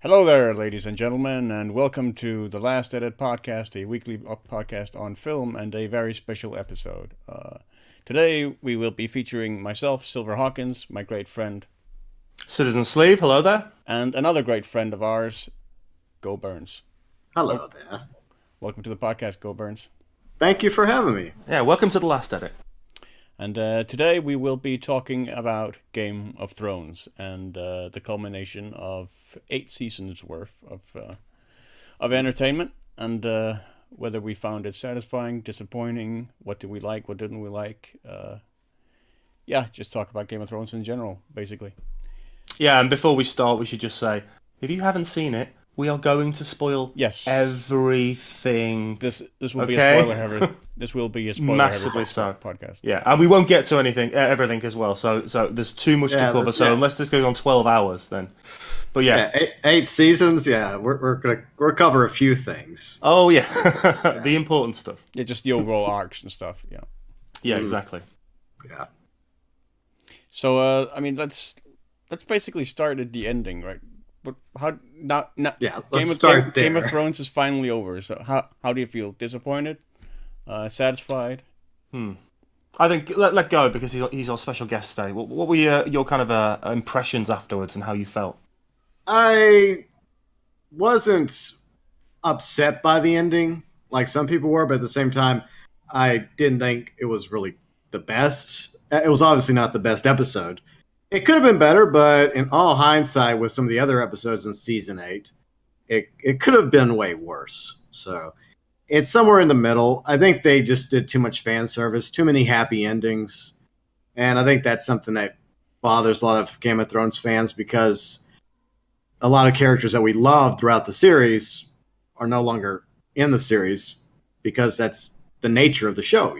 Hello there, ladies and gentlemen, and welcome to the Last Edit podcast, a weekly podcast on film and a very special episode. Today we will be featuring myself, Silver Hawkins, my great friend, Citizen Sleeve, hello there. and another great friend of ours, Go Burns. Hello there. Welcome to the podcast, Go Burns. Thank you for having me. Yeah, welcome to the Last Edit. And today we will be talking about Game of Thrones and the culmination of 8 seasons worth of entertainment, and whether we found it satisfying, disappointing, what did we like, what didn't we like. Just talk about Game of Thrones in general, basically. Yeah, and before we start, we should just say, if you haven't seen it, we are going to spoil everything. This will be Okay? a spoiler heavy. This will be a spoiler Massively heavy so. podcast. Yeah, and we won't get to everything as well. So there's too much to cover. So unless this goes on 12 hours, then. But yeah. Eight seasons. Yeah, we'll cover a few things. Oh yeah, the important stuff. Yeah, just the overall arcs and stuff. Yeah. Yeah, exactly. Yeah. So let's basically start at the ending, right? But how not Yeah, let's start there. Game of Thrones is finally over. So how do you feel? Disappointed? Satisfied? I think let go because he's our special guest today. What were your kind of impressions afterwards and how you felt? I wasn't upset by the ending like some people were, but at the same time, I didn't think it was really the best. It was obviously not the best episode. It could have been better, but in all hindsight, with some of the other episodes in season 8, it could have been way worse. So it's somewhere in the middle. I think they just did too much fan service, too many happy endings. And I think that's something that bothers a lot of Game of Thrones fans because a lot of characters that we loved throughout the series are no longer in the series because that's the nature of the show,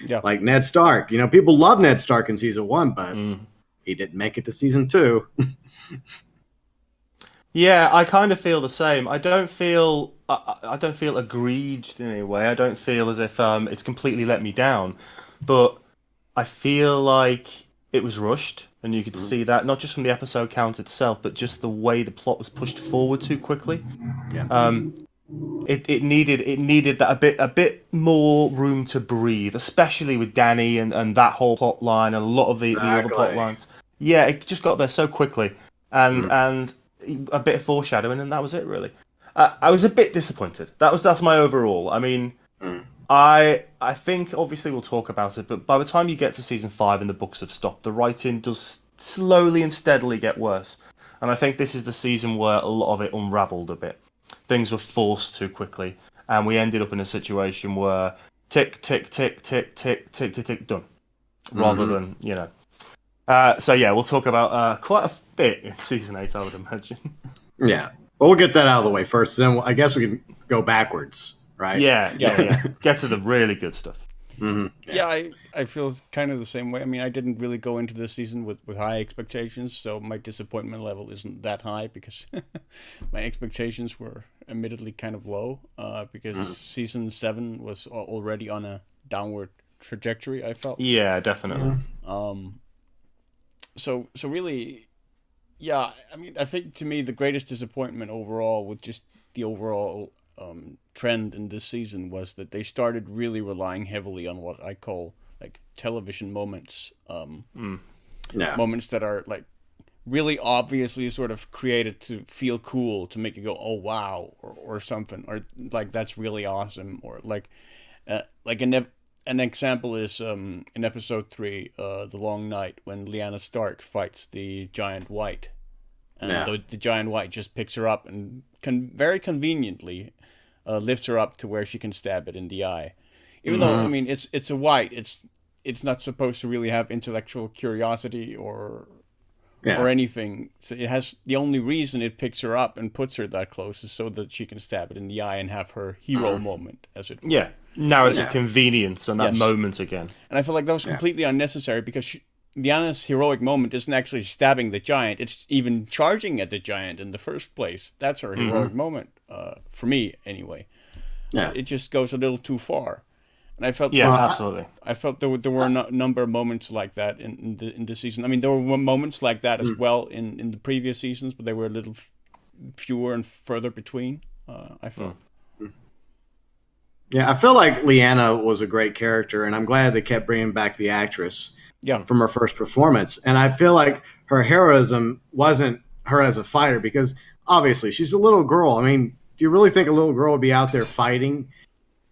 Yeah. Like Ned Stark. People love Ned Stark in season 1, but he didn't make it to season 2. Yeah, I kind of feel the same. I don't feel aggrieved in any way. I don't feel as if it's completely let me down, but I feel like it was rushed, and you could see that not just from the episode count itself, but just the way the plot was pushed forward too quickly. Yeah. It needed that a bit more room to breathe, especially with Dany and that whole plot line and a lot of the other plot lines. Yeah, it just got there so quickly, and a bit of foreshadowing, and that was it really. I was a bit disappointed. That's my overall. I mean, I think obviously we'll talk about it, but by the time you get to season 5 and the books have stopped, the writing does slowly and steadily get worse, and I think this is the season where a lot of it unravelled a bit. Things were forced too quickly, and we ended up in a situation where tick, tick, tick, tick, tick, tick, tick, tick, done. Rather than, So yeah, we'll talk about quite a bit in season 8, I would imagine. Yeah. Well, we'll get that out of the way first. Then I guess we can go backwards, right? Yeah. Get to the really good stuff. Yeah, I feel kind of the same way. I mean, I didn't really go into this season with high expectations, so my disappointment level isn't that high because my expectations were admittedly kind of low because season 7 was already on a downward trajectory, I felt. Yeah, definitely. So really, yeah, I mean, I think to me the greatest disappointment overall with just the overall trend in this season was that they started really relying heavily on what I call like television moments, moments that are like really obviously sort of created to feel cool, to make you go, oh wow, or something, or like that's really awesome, or like an example is in episode 3, The Long Night, when Lyanna Stark fights the Giant White. And the Giant White just picks her up and very conveniently lifts her up to where she can stab it in the eye. Even though, I mean, it's a white, it's not supposed to really have intellectual curiosity or anything. So it has, the only reason it picks her up and puts her that close is so that she can stab it in the eye and have her hero moment, as it were. Yeah. Now it's a convenience and that moment again. And I feel like that was completely unnecessary because Lyanna's heroic moment isn't actually stabbing the giant. It's even charging at the giant in the first place. That's her heroic moment, for me anyway. Yeah. It just goes a little too far. And I felt absolutely. I felt there were a number of moments like that in the season. I mean, there were moments like that as well in the previous seasons, but they were a little fewer and further between. I felt. Yeah, I feel like Leanna was a great character, and I'm glad they kept bringing back the actress from her first performance. And I feel like her heroism wasn't her as a fighter, because obviously she's a little girl. I mean, do you really think a little girl would be out there fighting?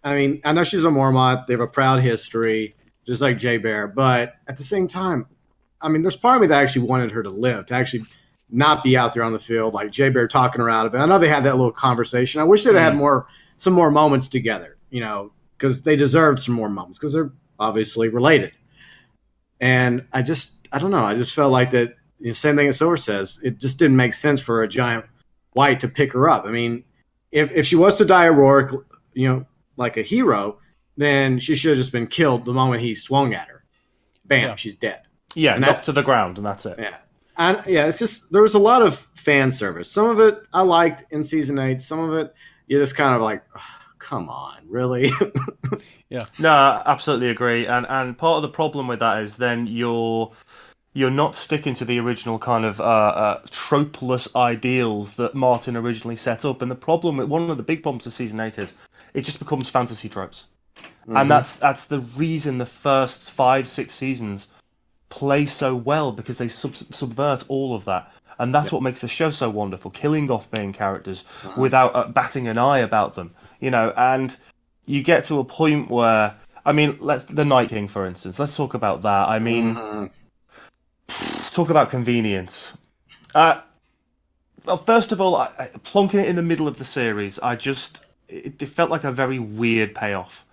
I mean, I know she's a Mormont. They have a proud history, just like Jay Bear. But at the same time, I mean, there's part of me that actually wanted her to live, to actually not be out there on the field like Jay Bear talking her out of it. I know they had that little conversation. I wish they'd had some more moments together, because they deserved some more moments, because they're obviously related. And I don't know. I just felt like that, same thing as Silver says, it just didn't make sense for a giant white to pick her up. I mean, if she was to die heroic, like a hero, then she should have just been killed the moment he swung at her. Bam, she's dead. Yeah, knocked to the ground, and that's it. Yeah. And it's just, there was a lot of fan service. Some of it I liked in season 8. Some of it you're just kind of like, oh, come on, really? Yeah. No, I absolutely agree. And part of the problem with that is then you're not sticking to the original kind of tropeless ideals that Martin originally set up. And the problem, one of the big problems of season 8 is it just becomes fantasy tropes. Mm-hmm. And that's the reason the first 5-6 seasons play so well, because they subvert all of that. And that's what makes the show so wonderful, killing off main characters without batting an eye about them. And you get to a point where, I mean, the Night King, for instance, let's talk about that. I mean, talk about convenience. Well, first of all, plonking it in the middle of the series, it felt like a very weird payoff.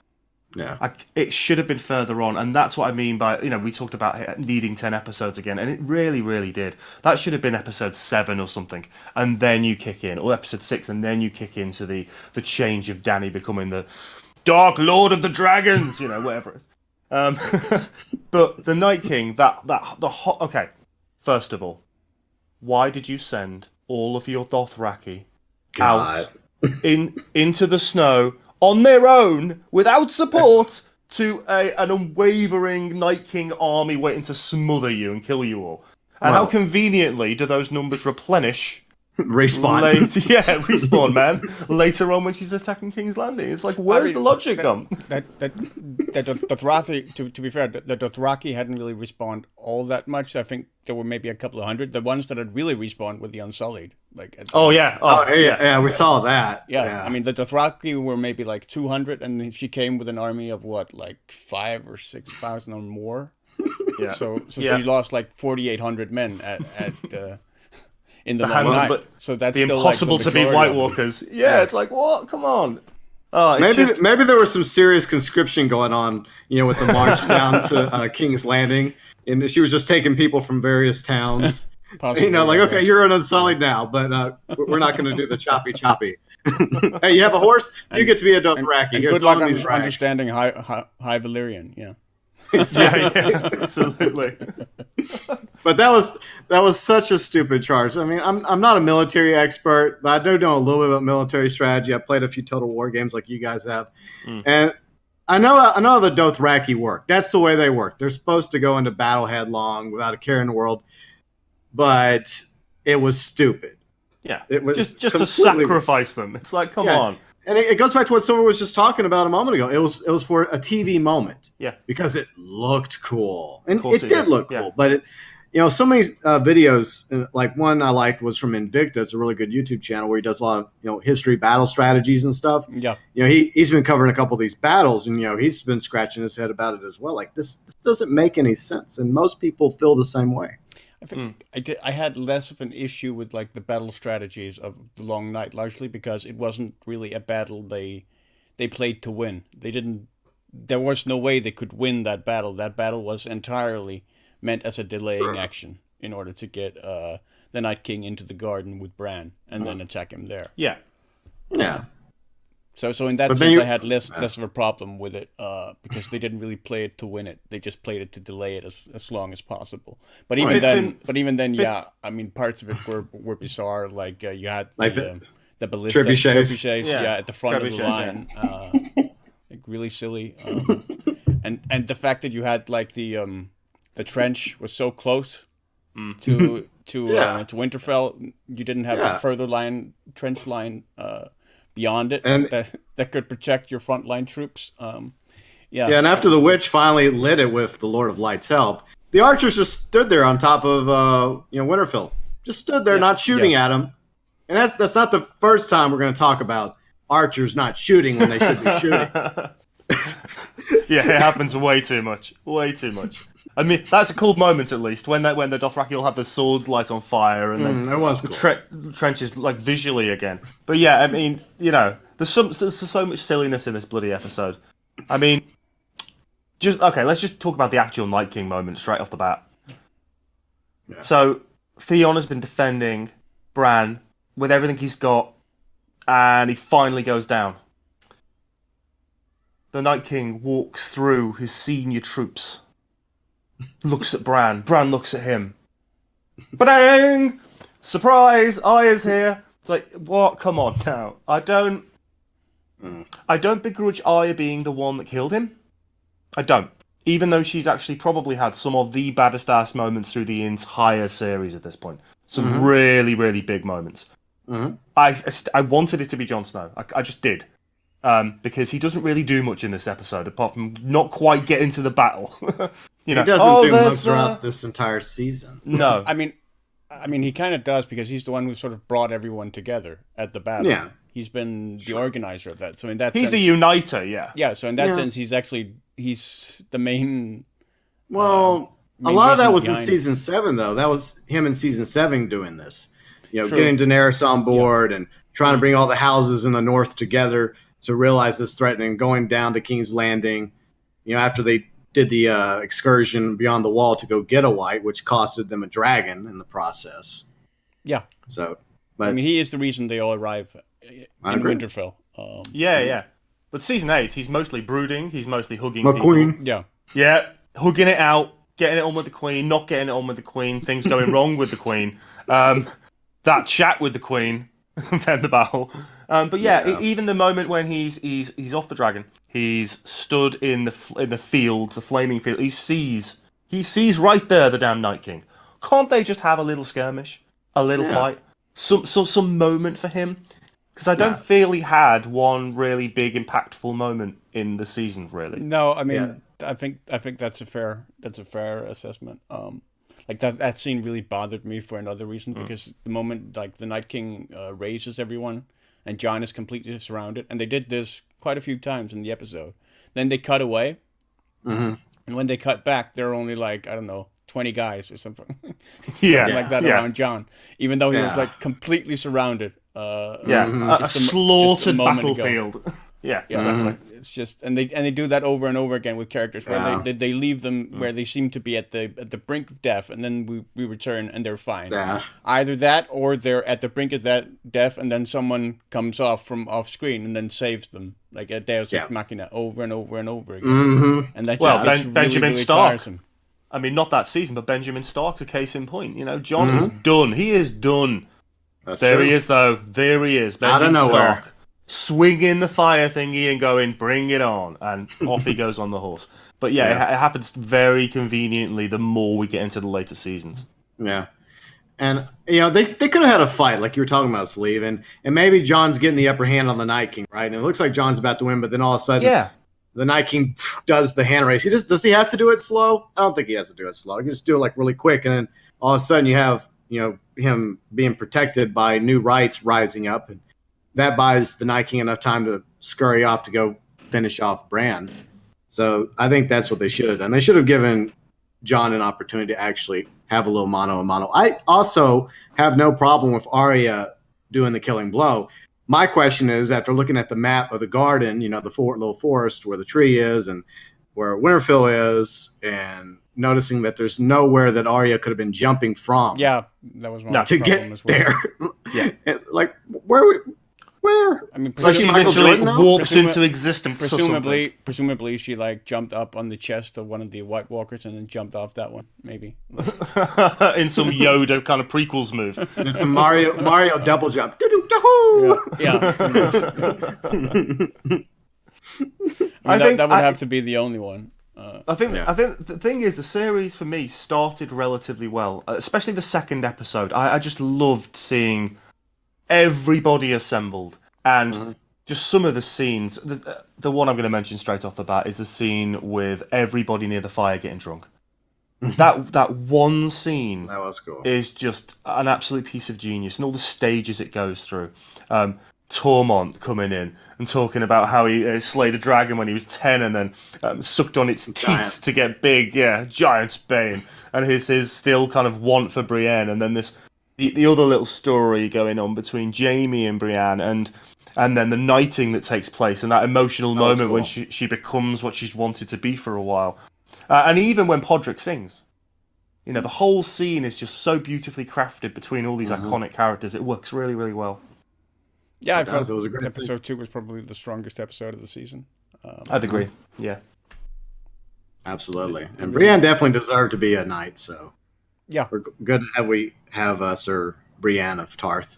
Yeah, it should have been further on, and that's what I mean by, we talked about needing 10 episodes again, and it really, really did. That should have been episode 7 or something, and then you kick in, or episode 6, and then you kick into the change of Dany becoming the Dark Lord of the Dragons, whatever it is. But the Night King, okay. First of all, why did you send all of your Dothraki out into the snow on their own, without support, to an unwavering Night King army waiting to smother you and kill you all? And how conveniently do those numbers replenish? Respawn. Respawn, man. Later on when she's attacking King's Landing. It's like, where's the logic gone? The Dothraki, to be fair, the Dothraki hadn't really respawned all that much. I think there were maybe a couple of hundred. The ones that had really respawned were the Unsullied. We saw that. Yeah, I mean, the Dothraki were maybe like 200, and she came with an army of what, like 5,000 or 6,000 or more. Yeah. So she lost like 4,800 men at in the long night. So that's the still impossible like to beat White Walkers. Yeah, it's like, what? Come on. Maybe there was some serious conscription going on, with the march down to King's Landing, and she was just taking people from various towns. Possibly, okay, you're an Unsullied now, but we're not going to do the choppy. Hey, you have a horse? You get to be a Dothraki. And good luck understanding High Valyrian. Yeah. Yeah, absolutely. But that was such a stupid charge. I mean, I'm not a military expert, but I do know a little bit about military strategy. I played a few Total War games like you guys have, and I know how the Dothraki work. That's the way they work. They're supposed to go into battle headlong without a care in the world, but it was stupid. Yeah, it was just to sacrifice them. It's like, come on. And it goes back to what Silver was just talking about a moment ago. It was for a TV moment. Yeah. Because it looked cool. And it did look cool. But, so many videos, like one I liked was from Invicta. It's a really good YouTube channel where he does a lot of, history battle strategies and stuff. Yeah. He's been covering a couple of these battles, and, he's been scratching his head about it as well. Like, this doesn't make any sense. And most people feel the same way. I think I had less of an issue with like the battle strategies of the Long Night, largely because it wasn't really a battle they played to win. There was no way they could win that battle. That battle was entirely meant as a delaying action in order to get the Night King into the garden with Bran and then attack him there. Yeah. Yeah. So in that sense, I had less of a problem with it because they didn't really play it to win it. They just played it to delay it as long as possible. But even then, I mean, parts of it were bizarre. Like you had like the ballista trebuchets, at the front of the line, like really silly. And the fact that you had like the trench was so close to to Yeah. to Winterfell. You didn't have Yeah. a further trench line beyond it And- that could protect your frontline troops. Yeah, Yeah, and after the witch finally lit it with the Lord of Light's help, the archers just stood there on top of Winterfell, just stood there not shooting at him. And that's not the first time we're going to talk about archers not shooting when they should be shooting. Yeah, it happens way too much. Way too much. I mean, that's a cool moment at least when the Dothraki all have their swords light on fire and then It was cool. trenches like visually again. But yeah, I mean, there's so much silliness in this bloody episode. I mean, let's just talk about the actual Night King moment straight off the bat. Yeah. So Theon has been defending Bran with everything he's got, and he finally goes down. The Night King walks through his senior troops, looks at Bran. Bran looks at him. Bang! Surprise! Arya's here. It's like, what? Come on now. I don't begrudge Arya being the one that killed him. I don't. Even though she's actually probably had some of the baddest ass moments through the entire series at this point. Some really, really big moments. Mm-hmm. I wanted it to be Jon Snow. I just did. Because he doesn't really do much in this episode, apart from not quite get into the battle. He doesn't do much throughout this entire season. No. I mean, he kind of does because he's the one who sort of brought everyone together at the battle. Yeah. He's been the organizer of that. So in that He's sense, the uniter, yeah. yeah. So in that sense, he's the main. Well, a main lot of that reason was in behind it. season 7, though. That was him in season 7 doing this. True. Getting Daenerys on board and trying to bring all the houses in the north together to realize this threat and going down to King's Landing. After they did the excursion beyond the wall to go get a white, which costed them a dragon in the process. Yeah. So, but I mean, he is the reason they all arrive in agree. Winterfell. Yeah. But season 8, he's mostly brooding, he's mostly hugging my people. queen. Yeah. Yeah, hugging it out, getting it on with the Queen, not getting it on with the Queen, things going wrong with the Queen. That chat with the Queen, then the battle. But even the moment when he's off the dragon, he's stood in the field, the flaming field. He sees right there the damn Night King. Can't they just have a little skirmish, a little fight, some moment for him? Because I don't feel he had one really big, impactful moment in the season. Really, No, I mean, I think that's a fair assessment. Like that scene really bothered me for another reason because the moment like the Night King raises everyone and Jon is completely surrounded, and they did this quite a few times in the episode. Then they cut away, and when they cut back, there are only like 20 guys or something, something like that around Jon, even though he was like completely surrounded. a slaughtered battlefield. Yeah, exactly. It's just and they do that over and over again with characters where they leave them where they seem to be at the brink of death, and then we return and they're fine. Yeah. Either that or they're at the brink of that death and then someone comes off screen and then saves them, like a Deus Ex Machina over and over and over again. And that just gets Benjamin really Stark. tiresome. I mean, not that season, but Benjamin Stark's a case in point. Jon is done. He is done. That's There true. he is, though. There he is. Out of Benjamin nowhere. Stark. Swinging the fire thingy and going, bring it on. And off he goes on the horse. But it happens very conveniently the more we get into the later seasons. Yeah. And, they could have had a fight like you were talking about, Sleeve. And maybe John's getting the upper hand on the Night King, right? And it looks like John's about to win, but then all of a sudden the Night King does the hand race. Does he have to do it slow? I don't think he has to do it slow. He can just do it like really quick. And then all of a sudden you have, him being protected by new rights rising up. And that buys the Night King enough time to scurry off to go finish off Bran. So I think that's what they should have done. They should have given Jon an opportunity to actually have a little mano a mano. I also have no problem with Arya doing the killing blow. My question is, after looking at the map of the garden, the little forest where the tree is and where Winterfell is, and noticing that there's nowhere that Arya could have been jumping from. Yeah, that was my To problem get as well. there. Like, where? I mean, Like She Michael literally Jordan now? walks Presuma- into existence. or something. Presumably, she like jumped up on the chest of one of the White Walkers and then jumped off that one. Maybe. In some Yoda kind of prequels move. It's a Mario double jump. Doo-doo-doo-hoo! Yeah. pretty much. I mean, that would have to be the only one. I think the thing is, the series for me started relatively well, especially the second episode. I just loved seeing everybody assembled, and just some of the scenes. The one I'm going to mention straight off the bat is the scene with everybody near the fire getting drunk. That one scene That was cool. is just an absolute piece of genius, and all the stages it goes through. Tormont coming in and talking about how he slayed a dragon when he was 10 and then sucked on its teeth to get big. Yeah, giant's bane. And his still kind of want for Brienne. And then the other little story going on between Jaime and Brienne, and then the knighting that takes place, and that emotional moment when she becomes what she's wanted to be for a while. And even when Podrick sings. The whole scene is just so beautifully crafted between all these iconic characters. It works really, really well. Yeah, I felt it was a great episode 2 was probably the strongest episode of the season. I'd agree. Yeah. Absolutely. And Brienne definitely deserved to be a knight, so Yeah. we're good that we have Sir Brienne of Tarth.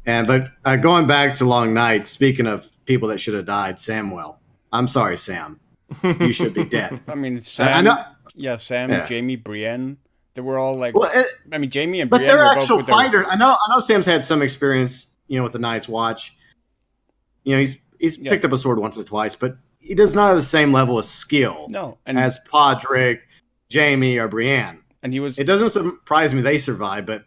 But going back to Long Night, speaking of people that should have died, Samwell. I'm sorry, Sam. You should be dead. I mean, Sam. I know. Yeah, Sam, Yeah. Jaime, Brienne. They were all like. Well, I mean, Jaime and but Brienne they're were both actual with their- fighters. I know Sam's had some experience, with the Night's Watch. He's picked up a sword once or twice, but he does not have the same level of skill No, and as Podrick, Jaime, or Brienne. and he was. It doesn't surprise me they survive, but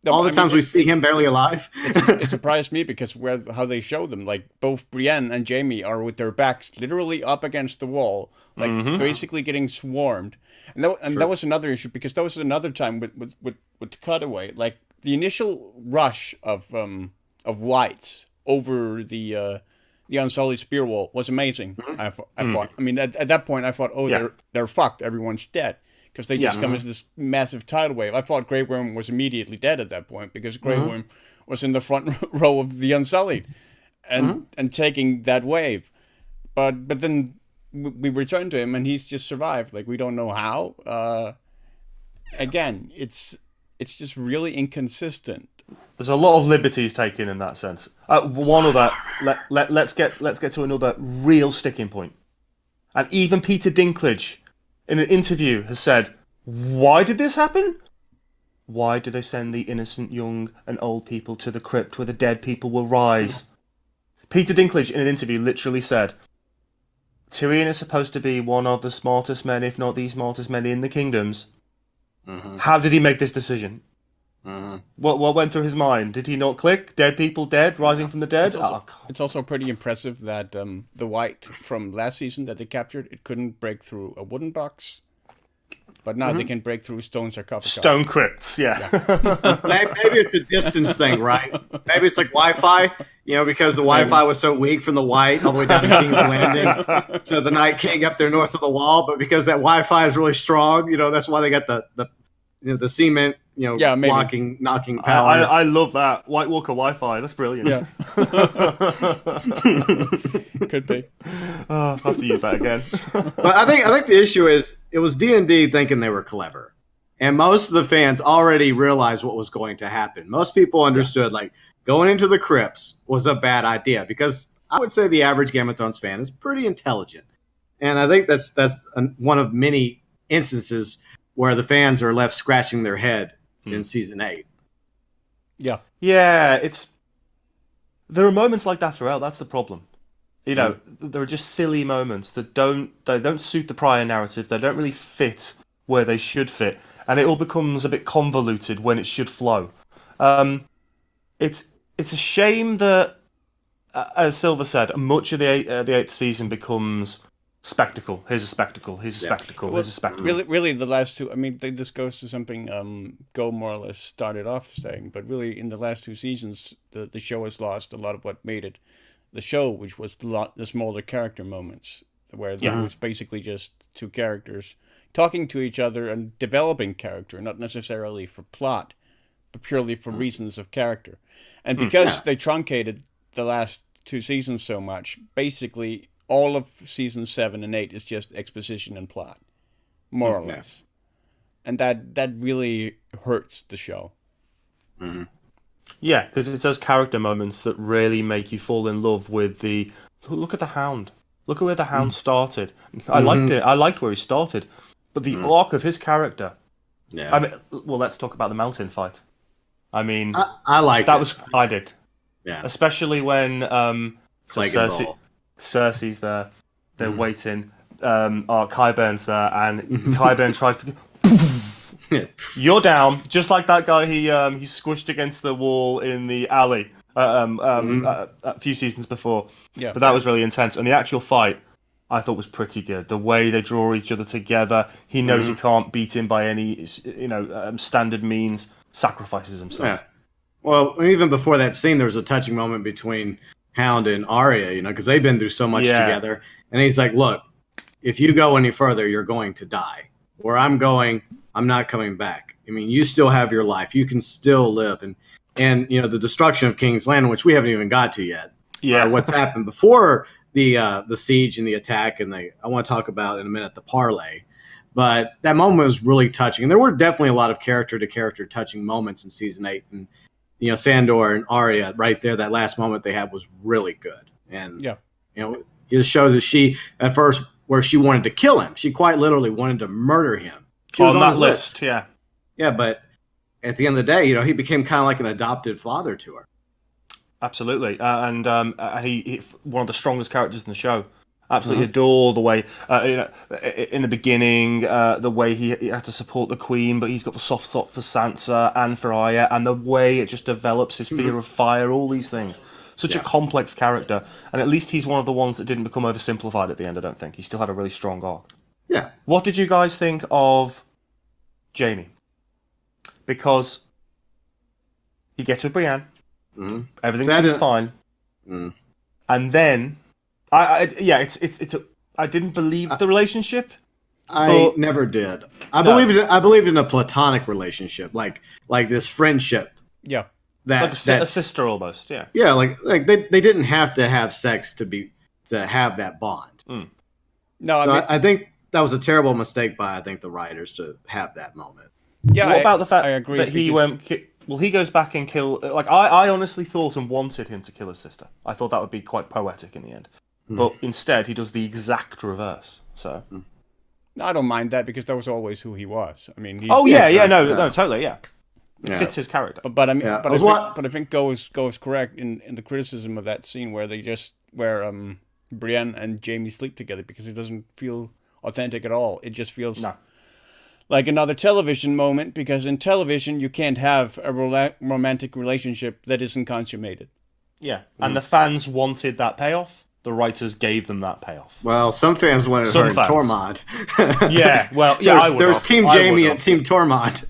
No, all the I mean, times we see him barely alive. it surprised me because how they show them, like both Brienne and Jaime are with their backs literally up against the wall, like basically getting swarmed. And that was another issue because that was another time with Cutaway, like the initial rush of whites over the Unsullied spear wall was amazing. I thought. I mean, at that point, I thought, they're fucked. Everyone's dead. Because they just come as this massive tidal wave. I thought Grey Worm was immediately dead at that point because Grey Worm was in the front row of the Unsullied and taking that wave. But then we returned to him and he's just survived. Like, we don't know how. Again, it's just really inconsistent. There's a lot of liberties taken in that sense. One other, let's get to another real sticking point. And even Peter Dinklage, in an interview, has said, "Why did this happen? Why do they send the innocent young and old people to the crypt where the dead people will rise?" Peter Dinklage, in an interview, literally said, "Tyrion is supposed to be one of the smartest men, if not the smartest men in the kingdoms. How did he make this decision? What went through his mind? Did he not click? Dead people dead, rising from the dead?" It's also pretty impressive that the white from last season that they captured, it couldn't break through a wooden box. But now they can break through stone sarcophagus. Stone crypts, yeah. Maybe it's a distance thing, right? Maybe it's like Wi-Fi, because the Wi-Fi was so weak from the white all the way down to King's Landing. So the Night King up there north of the wall, but because that Wi-Fi is really strong, that's why they got the cement, maybe. knocking power. I love that. White Walker Wi-Fi, that's brilliant. Yeah. Could be. I'll have to use that again. But I think the issue is it was D&D thinking they were clever. And most of the fans already realized what was going to happen. Most people understood like going into the crypts was a bad idea because I would say the average Game of Thrones fan is pretty intelligent. And I think that's one of many instances where the fans are left scratching their head in season 8. Yeah. Yeah, there are moments like that throughout. That's the problem. There are just silly moments that don't suit the prior narrative. They don't really fit where they should fit, and it all becomes a bit convoluted when it should flow. It's a shame that, as Silver said, much of the 8th season becomes spectacle. Here's a spectacle. Here's a spectacle. Here's a spectacle. Really, the last two. I mean, this goes to something Go more or less started off saying, but really, in the last 2 seasons, the show has lost a lot of what made it the show, which was the smaller character moments, where there was basically just 2 characters talking to each other and developing character, not necessarily for plot, but purely for reasons of character. And because they truncated the last 2 seasons so much, basically all of season 7 and 8 is just exposition and plot, more or less. And that really hurts the show. Yeah, because it's those character moments that really make you fall in love with look at the Hound. Look at where the Hound started. I liked it. I liked where he started, but the arc of his character. Yeah. I mean, well, let's talk about the mountain fight. I mean, I liked that it. was I did, Yeah. especially when so Plague and Ball. Cersei's there, they're waiting. Qyburn's there, and Qyburn tries to. You're down, just like that guy he squished against the wall in the alley a few seasons before. Yeah. But that was really intense, and the actual fight I thought was pretty good. The way they draw each other together, he knows he can't beat him by any standard means. Sacrifices himself. Yeah. Well, even before that scene, there was a touching moment between Hound and Arya, because they've been through so much together. And he's like, "Look, if you go any further, you're going to die. Where I'm going, I'm not coming back. I mean, you still have your life. You can still live." And the destruction of King's Landing, which we haven't even got to yet. Yeah. What's happened before the siege and the attack, and I want to talk about in a minute the parlay. But that moment was really touching. And there were definitely a lot of character-to-character touching moments in Season 8. And, Sandor and Arya right there, that last moment they had was really good. And, it shows that she, at first, where she wanted to kill him. She quite literally wanted to murder him. She was on on that his list, yeah. Yeah, but at the end of the day, he became kind of like an adopted father to her. Absolutely. And he one of the strongest characters in the show. Absolutely adore the way, in the beginning, the way he had to support the Queen, but he's got the soft spot for Sansa and for Arya, and the way it just develops his fear of fire, all these things. Such a complex character, and at least he's one of the ones that didn't become oversimplified at the end, I don't think. He still had a really strong arc. Yeah. What did you guys think of Jaime? Because he gets with Brienne, everything seems fine, and then... I didn't believe the relationship. I never did. I believed in a platonic relationship, like this friendship. Yeah, like a sister almost. Yeah. Yeah, like they didn't have to have sex to have that bond. No, so I think that was a terrible mistake by the writers to have that moment. Yeah. What about the fact I agree that he went? Well, he goes back and kill. Like I honestly thought and wanted him to kill his sister. I thought that would be quite poetic in the end. But instead, he does the exact reverse. So, I don't mind that because that was always who he was. I mean, no, totally, yeah. It fits his character. But I think Go is correct in the criticism of that scene where Brienne and Jaime sleep together because it doesn't feel authentic at all. It just feels like another television moment because in television you can't have a romantic relationship that isn't consummated. Yeah, and the fans wanted that payoff. The writers gave them that payoff. Well, some fans wanted her in Tormund. Yeah, well, yeah, there's Team Jaime and Team Tormund.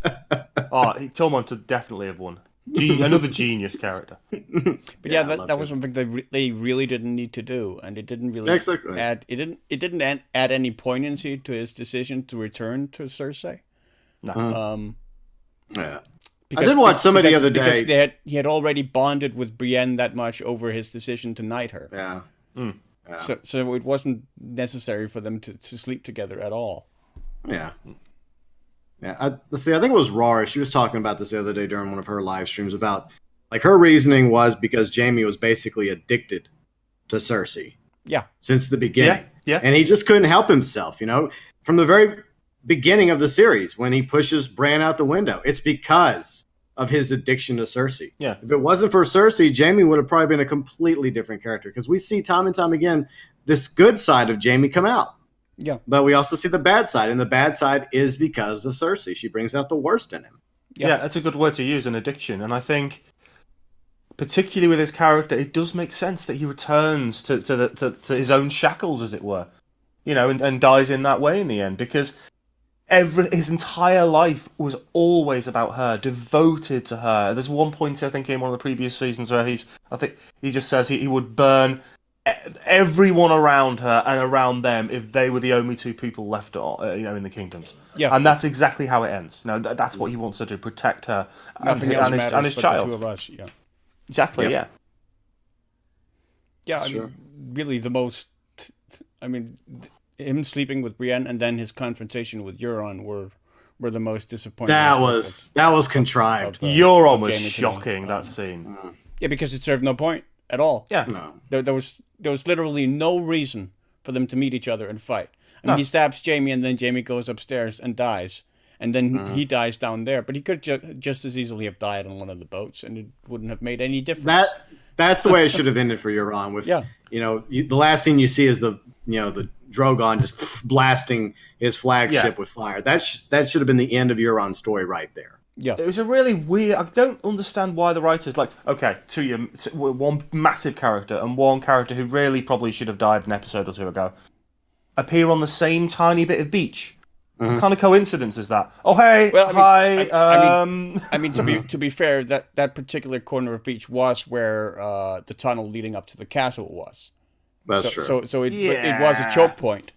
Tormund would definitely have won. Another genius character. But that was something they really didn't need to do, and it didn't really add. It didn't add any poignancy to his decision to return to Cersei. No. Yeah. I did watch somebody the other day because he had already bonded with Brienne that much over his decision to knight her. Yeah. Yeah. So it wasn't necessary for them to sleep together at all. Yeah. Yeah. I think it was Rara. She was talking about this the other day during one of her live streams about her reasoning was because Jaime was basically addicted to Cersei. Yeah. Since the beginning. Yeah. And he just couldn't help himself, from the very beginning of the series when he pushes Bran out the window. It's because of his addiction to Cersei. Yeah. If it wasn't for Cersei, Jaime would have probably been a completely different character because we see time and time again this good side of Jaime come out. Yeah. But we also see the bad side, and the bad side is because of Cersei. She brings out the worst in him. Yeah, that's a good word to use, an addiction. And I think, particularly with his character, it does make sense that he returns to his own shackles, as it were, and dies in that way in the end because his entire life was always about her, devoted to her. There's one point I think in one of the previous seasons where he just says he would burn everyone around her and around them if they were the only two people left, in the kingdoms. Yeah, and that's exactly how it ends. That's what he wants to do: protect her and his child. The two of us. Yeah, exactly. Yeah. Yeah, really, the most. Him sleeping with Brienne and then his confrontation with Euron were the most disappointing. That was contrived. Euron was shocking, that scene. Yeah, because it served no point at all. Yeah. No. There was literally no reason for them to meet each other and fight. I mean, he stabs Jamie, and then Jamie goes upstairs and dies, and then he dies down there. But he could just as easily have died on one of the boats, and it wouldn't have made any difference. That's the way it should have ended for Euron. With the last scene you see is the Drogon just blasting his flagship with fire. That should have been the end of Euron's story right there. Yeah, it was a really weird. I don't understand why the writers one massive character and one character who really probably should have died an episode or two ago appear on the same tiny bit of beach. What kind of coincidence is that? Oh hey, hi. I mean, to be fair, that particular corner of beach was where the tunnel leading up to the castle was. That's true. So it was a choke point.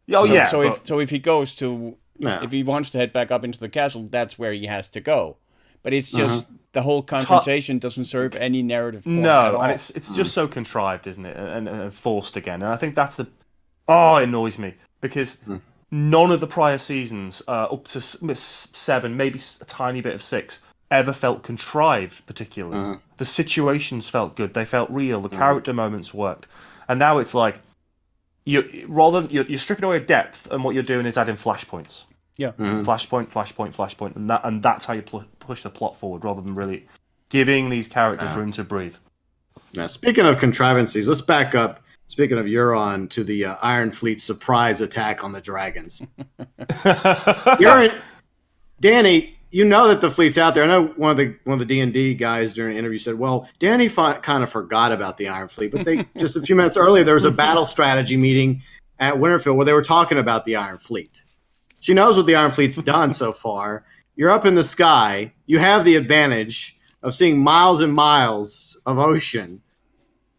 So if he goes to if he wants to head back up into the castle, that's where he has to go. But it's just the whole confrontation doesn't serve any narrative point at all. And it's just so contrived, isn't it? And forced again. And I think that's it annoys me because none of the prior seasons up to 7, maybe a tiny bit of 6, ever felt contrived particularly. The situations felt good. They felt real. The character moments worked. And now it's like you're stripping away depth, and what you're doing is adding flashpoints. Yeah, flashpoint, and that's how you push the plot forward, rather than really giving these characters room to breathe. Now, speaking of contrivances, let's back up. Speaking of Euron, to the Iron Fleet surprise attack on the dragons. Danny, you know that the fleet's out there. I know one of the D&D guys during an interview said, well, Danny kind of forgot about the Iron Fleet, but they just a few minutes earlier, there was a battle strategy meeting at Winterfell where they were talking about the Iron Fleet. She knows what the Iron Fleet's done so far. You're up in the sky. You have the advantage of seeing miles and miles of ocean.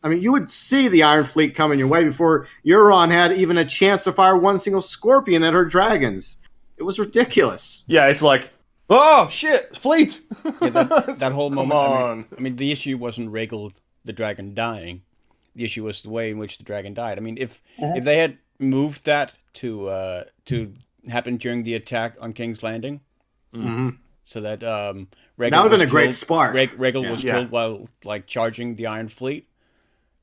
I mean, you would see the Iron Fleet coming your way before Euron had even a chance to fire one single scorpion at her dragons. It was ridiculous. Yeah, it's like, oh shit, fleet! Yeah, that whole moment. I mean, the issue wasn't Rhaegal the dragon dying. The issue was the way in which the dragon died. I mean, if they had moved that to happen during the attack on King's Landing, so that Rhaegal would have been a great spark. Rhaegal was killed while charging the Iron Fleet.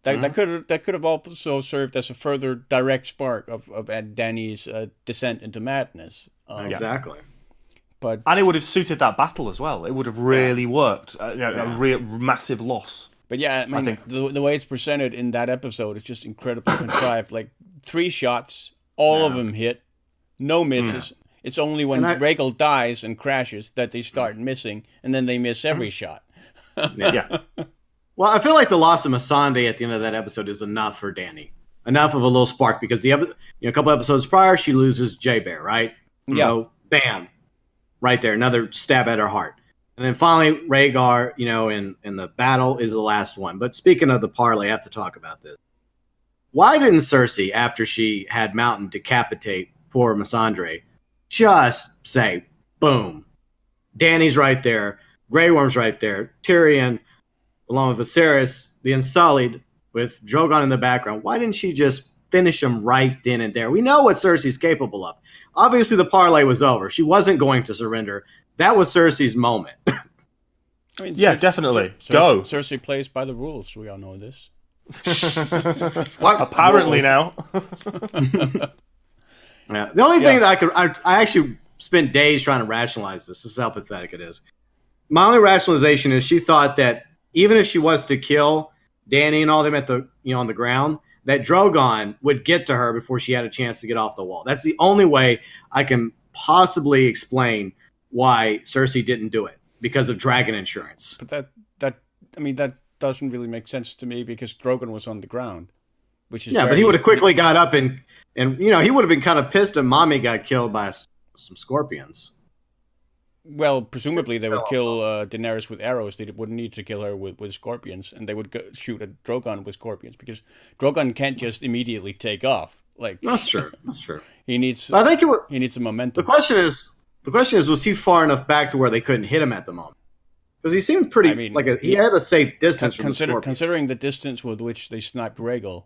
That could have also served as a further direct spark of Dany's descent into madness. Exactly. And it would have suited that battle as well. It would have really worked. A real massive loss. But yeah, I think the way it's presented in that episode is just incredibly contrived. Like 3 shots, all of them hit, no misses. It's only when Rhaegal dies and crashes that they start missing, and then they miss every shot. Well, I feel like the loss of Missandei at the end of that episode is enough for Dany. Enough of a little spark, because a couple episodes prior, she loses J-Bear, right? Yeah. So, bam. Right there, another stab at her heart. And then finally, Rhaegar, in the battle is the last one. But speaking of the parlay, I have to talk about this. Why didn't Cersei, after she had Mountain decapitate poor Missandei, just say, boom, Dany's right there, Grey Worm's right there, Tyrion, along with Viserys, the Unsullied, with Drogon in the background. Why didn't she just finish him right then and there? We know what Cersei's capable of. Obviously, the parlay was over. She wasn't going to surrender. That was Cersei's moment. I mean, definitely. Go. Cersei plays by the rules. We all know this. What? Apparently now. Yeah. The only thing that I actually spent days trying to rationalize this. This is how pathetic it is. My only rationalization is she thought that even if she was to kill Dany and all them at the on the ground, that Drogon would get to her before she had a chance to get off the wall. That's the only way I can possibly explain why Cersei didn't do it, because of dragon insurance. But that doesn't really make sense to me, because Drogon was on the ground, which is but he would have quickly got up and he would have been kind of pissed if Mommy got killed by some scorpions. Well, presumably they would kill Daenerys with arrows. They wouldn't need to kill her with scorpions, and they would shoot at Drogon with scorpions, because Drogon can't just immediately take off. Like that's true. That's true. He needs. I think he needs some momentum. The question is, was he far enough back to where they couldn't hit him at the moment? Because he seemed pretty he had a safe distance from the scorpions. Considering the distance with which they sniped Rhaegal.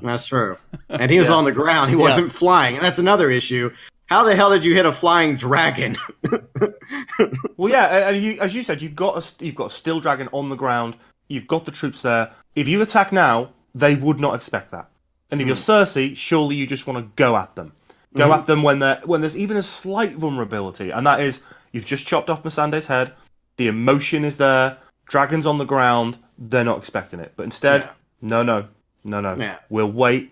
That's true. And he was on the ground. He wasn't flying, and that's another issue. How the hell did you hit a flying dragon? Well, yeah, as you said, you've got a still dragon on the ground. You've got the troops there. If you attack now, they would not expect that. And if you're Cersei, surely you just want to go at them. Go at them when there's even a slight vulnerability, and that is you've just chopped off Missandei's head. The emotion is there. Dragons on the ground. They're not expecting it, but instead, no. Yeah. We'll wait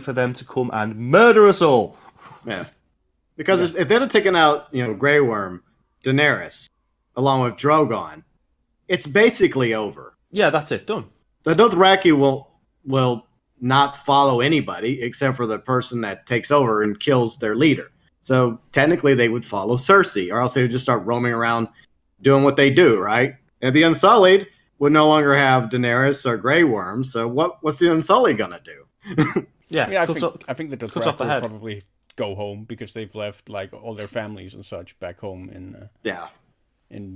for them to come and murder us all. Yeah. Because if they'd have taken out, Grey Worm, Daenerys, along with Drogon, it's basically over. Yeah, that's it. Done. The Dothraki will not follow anybody except for the person that takes over and kills their leader. So technically they would follow Cersei, or else they would just start roaming around doing what they do, right? And the Unsullied would no longer have Daenerys or Grey Worm, so what's the Unsullied gonna do? Yeah, I think the Dothraki will probably go home because they've left like all their families and such back home in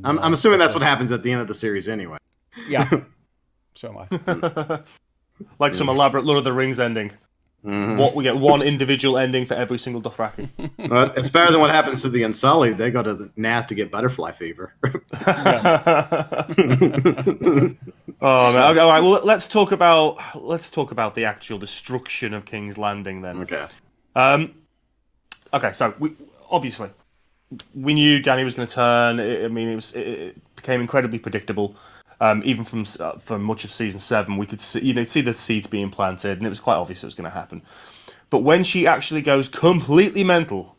I'm assuming that's what happens at the end of the series anyway. Yeah. So am I. Like some elaborate Lord of the Rings ending. What we get one individual ending for every single Dothraki. But it's better than what happens to the Unsullied. They go to the Nath to get butterfly fever. Oh man! Okay, all right. Well, let's talk about the actual destruction of King's Landing then. Okay. Okay. So we knew Dany was going to turn. It became incredibly predictable. Even from much of season 7, we could see the seeds being planted, and it was quite obvious it was going to happen. But when she actually goes completely mental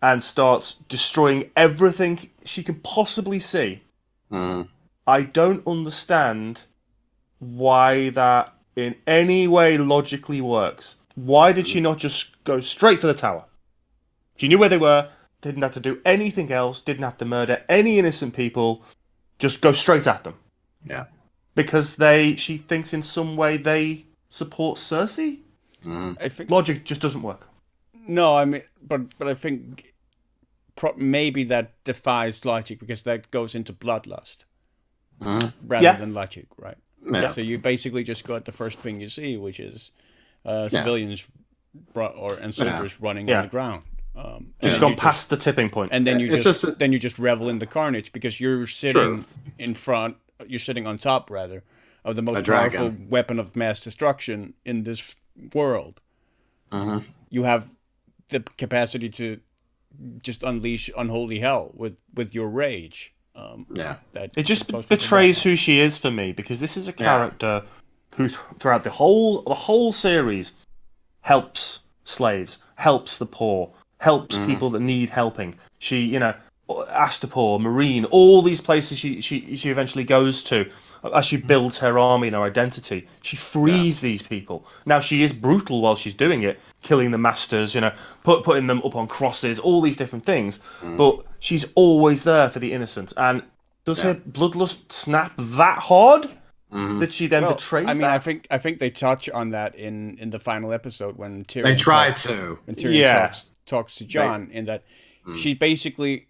and starts destroying everything she can possibly see, I don't understand why that in any way logically works. Why did she not just go straight for the tower? She knew where they were, didn't have to do anything else, didn't have to murder any innocent people, just go straight at them. Yeah. Because she thinks in some way they support Cersei? I think logic just doesn't work. No, I mean, but I think maybe that defies logic because that goes into bloodlust rather than logic, right? Yeah. So you basically just go at the first thing you see, which is civilians and soldiers running on the ground. Just gone past the tipping point, and then you just revel in the carnage because you're sitting in front. You're sitting on top, rather, of the most powerful weapon of mass destruction in this world. You have the capacity to just unleash unholy hell with your rage. It just betrays who she is for me, because this is a character who, throughout the whole series, helps slaves, helps the poor, helps people that need helping. She, Astapor, Marine, all these places she eventually goes to as she builds her army and her identity. She frees these people. Now, she is brutal while she's doing it, killing the masters, putting them up on crosses, all these different things. But she's always there for the innocent. And does her bloodlust snap that hard that she then betrays that? I I think they touch on that in the final episode when Tyrion When Tyrion talks to Jon, in that she basically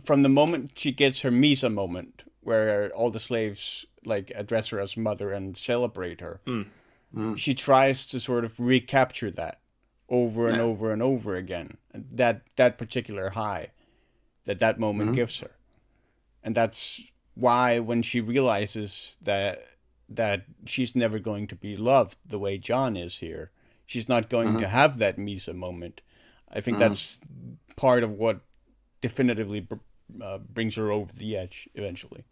from the moment she gets her Misa moment, where all the slaves like address her as mother and celebrate her, she tries to sort of recapture that over and over and over again. That particular high that moment gives her, and that's why when she realizes that she's never going to be loved the way Jon is here, she's not going to have that Misa moment. I think that's part of what definitively brings her over the edge eventually.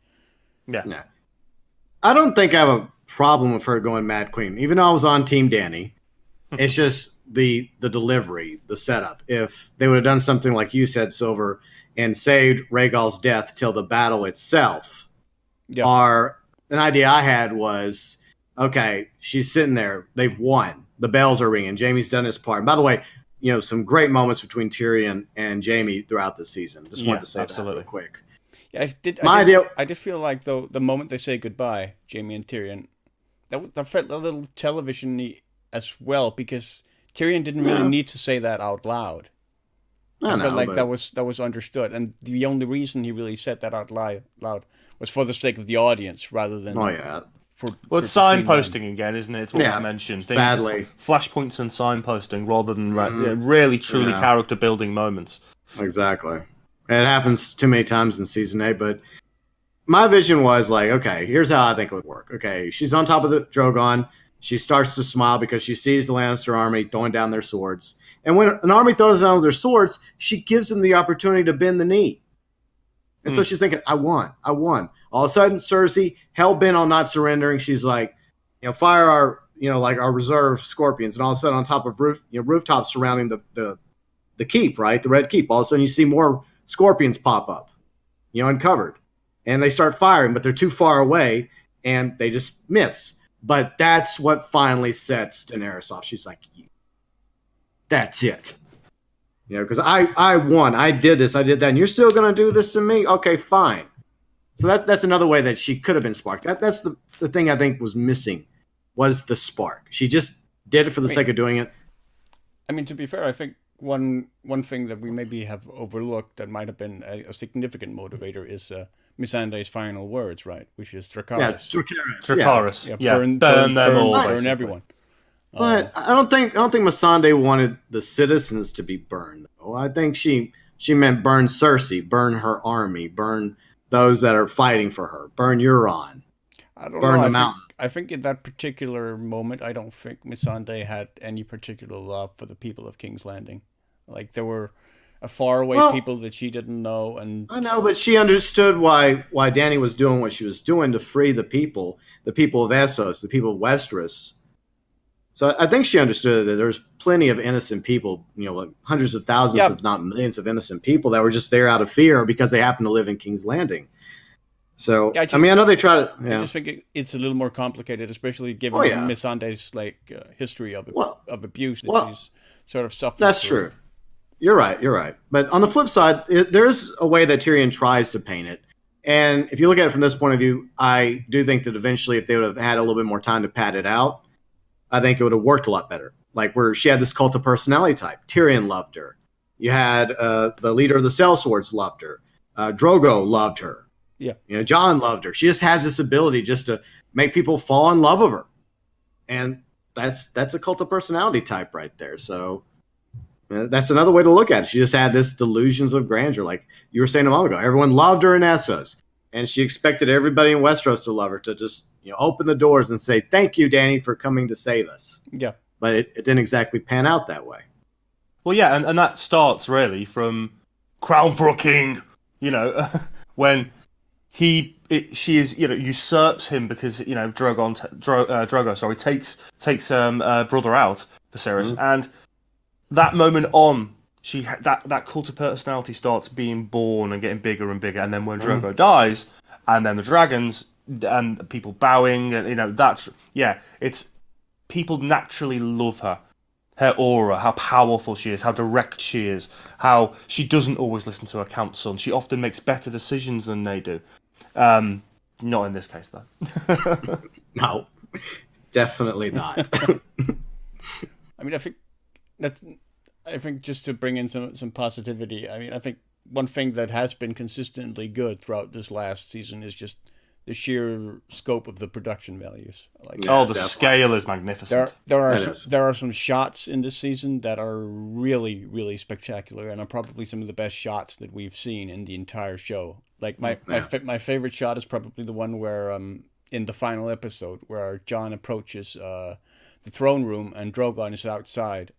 Yeah. I don't think I have a problem with her going Mad Queen, even though I was on Team Dany. It's just the delivery, the setup. If they would have done something like you said, Silver, and saved Rhaegal's death till the battle itself, or an idea I had was, okay, she's sitting there, they've won, the bells are ringing, Jaime's done his part. And by the way, some great moments between Tyrion and Jaime throughout the season. Just wanted to say that real quick. Yeah, I did feel like, though, the moment they say goodbye, Jaime and Tyrion, that felt a little television-y as well, because Tyrion didn't really need to say that out loud. I felt like that was understood, and the only reason he really said that out loud was for the sake of the audience, rather than it's signposting again, isn't it? It's what we mentioned. Sadly, flashpoints and signposting rather than really truly character building moments. Exactly. It happens too many times in season 8, but my vision was like, okay, here's how I think it would work. Okay, she's on top of the Drogon. She starts to smile because she sees the Lannister army throwing down their swords. And when an army throws down their swords, she gives them the opportunity to bend the knee. And so she's thinking, I won. All of a sudden, Cersei, hell-bent on not surrendering, she's like, fire our, like our reserve scorpions. And all of a sudden, on top of rooftops surrounding the keep, right? The Red Keep. All of a sudden, you see more scorpions pop up, uncovered. And they start firing, but they're too far away, and they just miss. But that's what finally sets Daenerys off. She's like, that's it. Because I won. I did this. I did that. And you're still going to do this to me? Okay, fine. So that's another way that she could have been sparked. That's the thing I think was missing, was the spark. She just did it for the sake of doing it. I mean, to be fair, I think one thing that we maybe have overlooked that might have been a significant motivator is Missandei's final words, right? Which is Dracarys. Yeah, Dracarys. Yeah, burn them all, burn everyone. But I don't think Missandei wanted the citizens to be burned. Though. I think she meant burn Cersei, burn her army, burn those that are fighting for her, burn Euron, burn the mountain. I think in that particular moment, I don't think Missandei had any particular love for the people of King's Landing. Like there were a faraway people that she didn't know, and I know, but she understood why Dany was doing what she was doing to free the people of Essos, the people of Westeros. So I think she understood that there's plenty of innocent people, like hundreds of thousands, if not millions of innocent people that were just there out of fear because they happen to live in King's Landing. So, I know they try to... Yeah. I just think it's a little more complicated, especially given Missandei's history of abuse that she's sort of suffered. That's true. You're right. But on the flip side, there's a way that Tyrion tries to paint it. And if you look at it from this point of view, I do think that eventually if they would have had a little bit more time to pad it out, I think it would have worked a lot better. Like where she had this cult of personality type. Tyrion loved her. You had the leader of the Sellswords loved her. Drogo loved her. Yeah. Jon loved her. She just has this ability just to make people fall in love with her. And that's a cult of personality type right there. So that's another way to look at it. She just had this delusions of grandeur. Like you were saying a moment ago, everyone loved her in Essos. And she expected everybody in Westeros to love her, to just open the doors and say, thank you, Dany, for coming to save us. Yeah. But it didn't exactly pan out that way. Well, yeah, and that starts really from Crown for a King, when she usurps him because, Drogo takes brother out, Viserys, and that moment on, that cult of personality starts being born and getting bigger and bigger, and then when Drogo dies, and then the dragons and people bowing, and it's people naturally love her. Her aura, how powerful she is, how direct she is, how she doesn't always listen to her counsel, and she often makes better decisions than they do. Not in this case, though. No, definitely not. I mean, I think just to bring in some positivity, I mean, I think one thing that has been consistently good throughout this last season is just the sheer scope of the production values. The scale is magnificent. There are some shots in this season that are really, really spectacular, and are probably some of the best shots that we've seen in the entire show. Like my favorite shot is probably the one where in the final episode where Jon approaches the throne room and Drogon is outside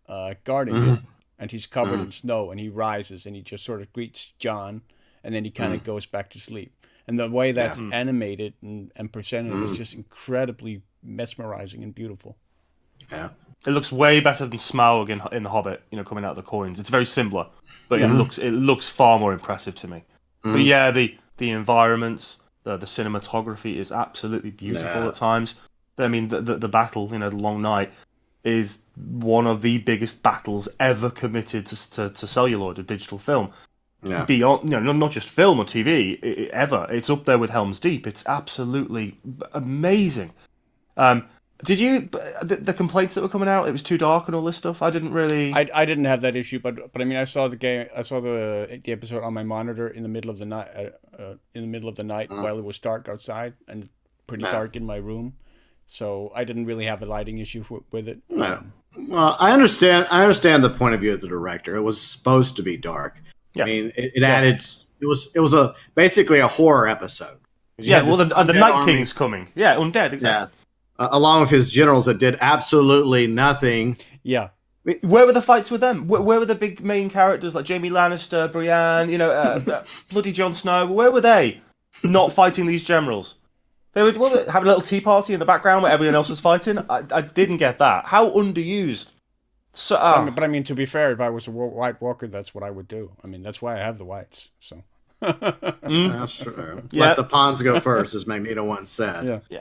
guarding it, and he's covered in snow, and he rises and he just sort of greets Jon, and then he kind of goes back to sleep. And the way that's animated and presented is just incredibly mesmerizing and beautiful. Yeah, it looks way better than Smaug in The Hobbit. Coming out of the coins, it's very similar, but it looks far more impressive to me. But yeah, the environments, the cinematography is absolutely beautiful at times. I mean, the battle, the Long Night, is one of the biggest battles ever committed to celluloid, a digital film. Yeah. Beyond, not just film or TV, ever. It's up there with Helm's Deep. It's absolutely amazing. Did you the complaints that were coming out? It was too dark and all this stuff. I didn't really. I didn't have that issue, but I mean, I saw the episode on my monitor in the middle of the night, while it was dark outside and pretty dark in my room. So I didn't really have a lighting issue with it. No. Well, I understand the point of view of the director. It was supposed to be dark. Yeah. I mean, it added. It was basically a horror episode. Yeah, well, the Night King's coming. Yeah, undead, exactly. along with his generals that did absolutely nothing. Yeah. Where were the fights with them? Where were the big main characters like Jaime Lannister, Brienne, bloody Jon Snow? Where were they? Not fighting these generals. They would have a little tea party in the background where everyone else was fighting. I didn't get that. How underused. So, But I mean, to be fair, if I was a White Walker, that's what I would do. I mean, that's why I have the whites. So. That's true. Yeah. Let the pawns go first, as Magneto once said. Yeah.